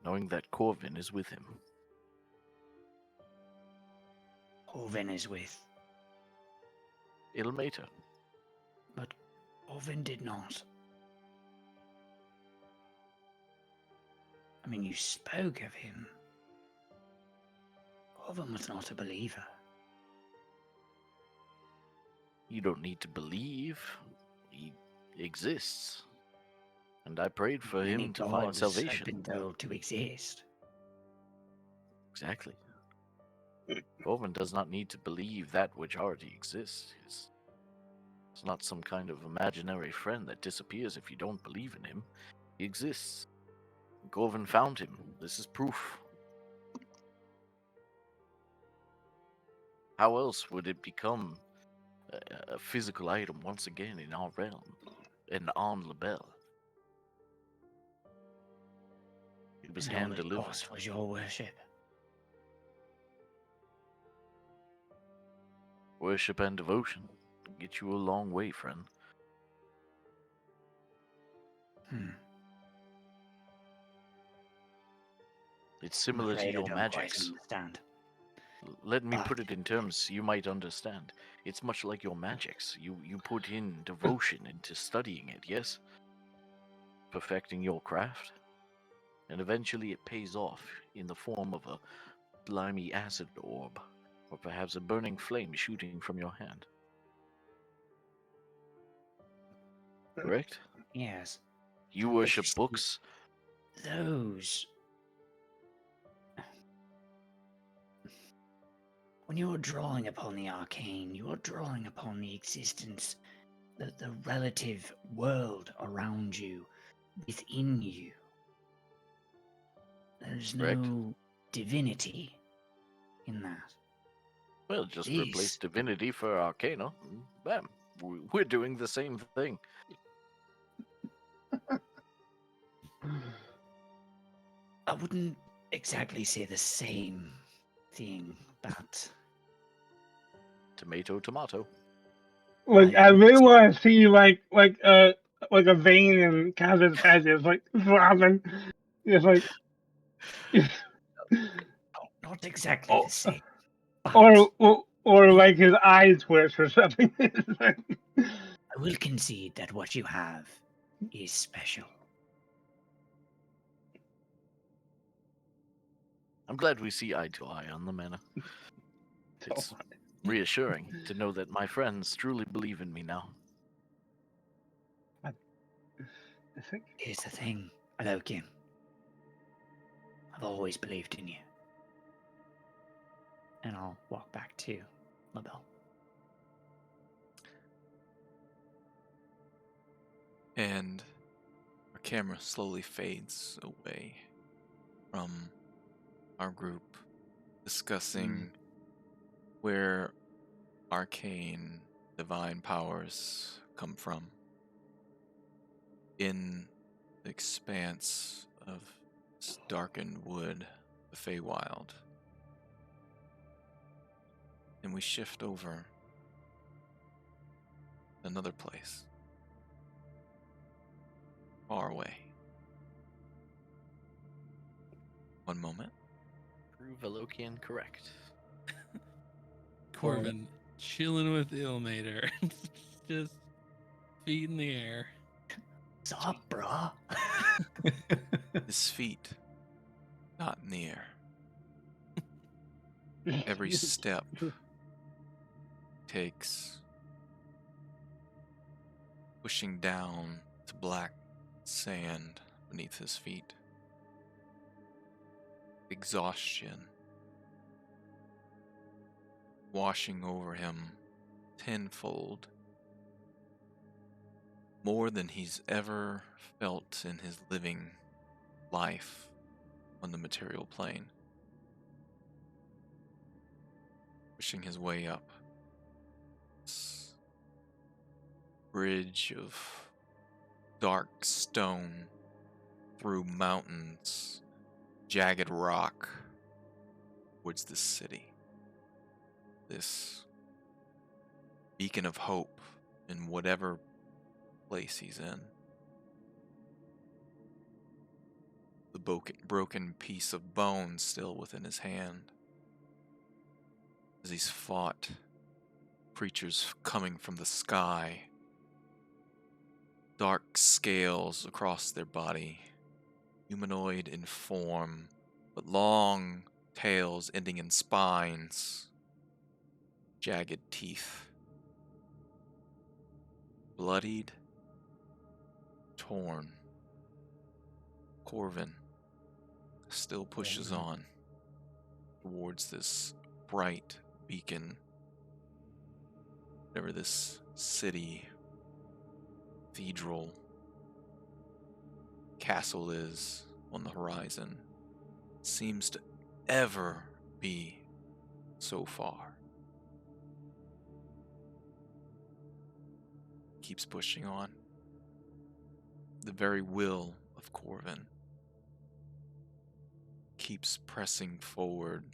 knowing that Corvin is with him. Corvin is with, Ilmater. but Corvin did not. I mean, you spoke of him. Corvin was not a believer. You don't need to believe. He exists. And I prayed for Many him to find gods salvation. have been told to exist. Exactly. Corvin does not need to believe that which already exists. It's not some kind of imaginary friend that disappears if you don't believe in him. He exists. Corvin found him. This is proof. How else would it become a physical item once again in our realm and on LaBelle? It was And all hand it delivered. cost was your worship. Worship and devotion get you a long way, friend. It's I'm similar to afraid I your don't quite magics. understand. Let me But- put it in terms you might understand. It's much like your magics. You put in devotion into studying it, yes? Perfecting your craft. And eventually it pays off in the form of a slimy acid orb, or perhaps a burning flame shooting from your hand. Correct? Yes. You But worship you see, books. Those. When you're drawing upon the arcane, you're drawing upon the existence, the relative world around you, within you. There's Correct. no divinity in that. Well, just These- replace divinity for arcana. And bam. We're doing the same thing. I wouldn't exactly say the same thing, but Tomato, tomato. Like, I I would really say- want to see like a vein in Calvin's head is like throbbing. It's like, not exactly Oh, the same. But or like his eyes twitch or something. It's like, I will concede that what you have is special. I'm glad we see eye to eye on the matter. It's reassuring to know that my friends truly believe in me now. I think Here's the thing, Alokim. I've always believed in you. And I'll walk back to LaBelle. And our camera slowly fades away from our group discussing where arcane divine powers come from in the expanse of this darkened wood, the Feywild. And we shift over to another place, far away. One moment. Prove Elokian correct. Corvin chilling with Ilmater. Just feet in the air. What's up, brah? His feet not in the air. Every step takes pushing down to black sand beneath his feet. Exhaustion washing over him tenfold, more than he's ever felt in his living life on the material plane. Pushing his way up this bridge of dark stone through mountains, jagged rock, towards the city. This beacon of hope in whatever place he's in. The broken piece of bone still within his hand. As he's fought creatures coming from the sky. Dark scales across their body. Humanoid in form, but long tails ending in spines. Jagged teeth. Bloodied. Torn. Corvin still pushes on towards this bright beacon. Whatever this city, cathedral, castle is on the horizon, seems to ever be so far. Keeps pushing on. The very will of Corvin. keeps pressing forward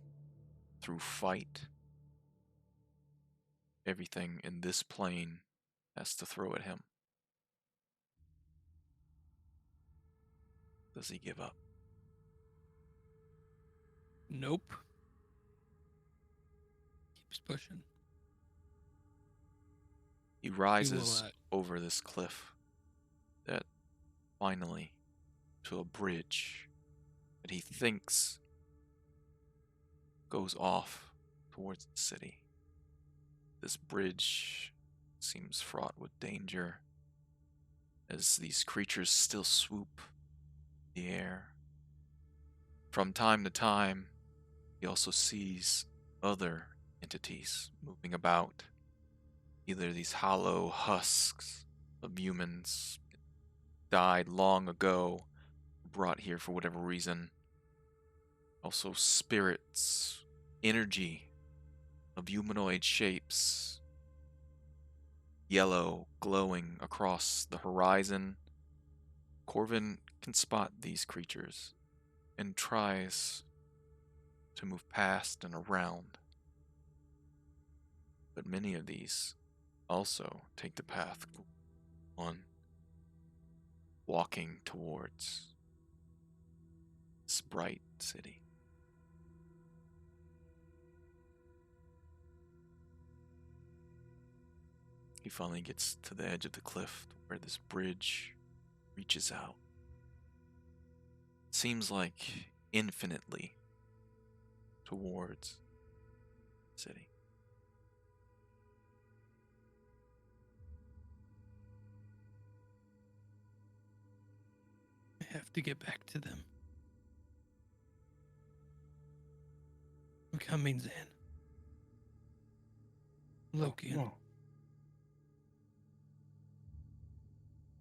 through fight. Everything in this plane has to throw at him. Does he give up? Nope. Keeps pushing. He rises will, over this cliff that finally to a bridge that he thinks goes off towards the city. This bridge seems fraught with danger as these creatures still swoop the air. From time to time, he also sees other entities moving about. Either these hollow husks of humans died long ago, brought here for whatever reason. Also spirits, energy of humanoid shapes, yellow glowing across the horizon. Corvin can spot these creatures and tries to move past and around. But many of these also take the path on, walking towards this bright city. He finally gets to the edge of the cliff where this bridge reaches out. It seems like infinitely towards the city. I have to get back to them. I'm coming, Zan. Loki. No.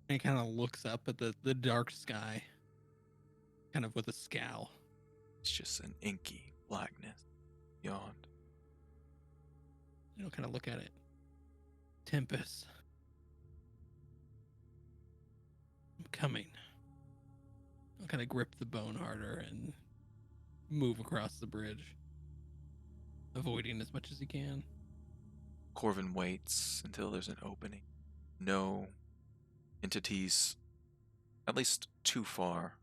And he kind of looks up at the dark sky, kind of with a scowl. It's just an inky blackness beyond. He'll kind of look at it. Tempest. I'm coming. I'll kind of grip the bone harder and move across the bridge, avoiding as much as he can. Corvin waits until there's an opening. No entities, at least too far,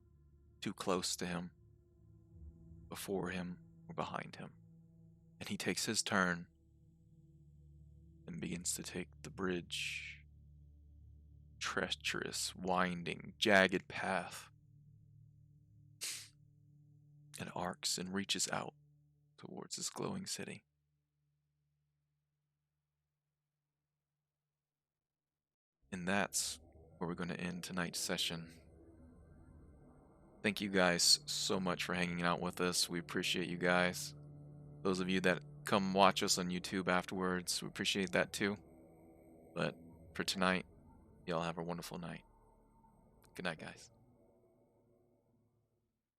too close to him, before him or behind him. And he takes his turn and begins to take the bridge. Treacherous, winding, jagged path. And arcs and reaches out towards this glowing city. And that's where we're going to end tonight's session. Thank you guys so much for hanging out with us. We appreciate you guys. Those of you that come watch us on YouTube afterwards, we appreciate that too. But for tonight, y'all have a wonderful night. Good night, guys.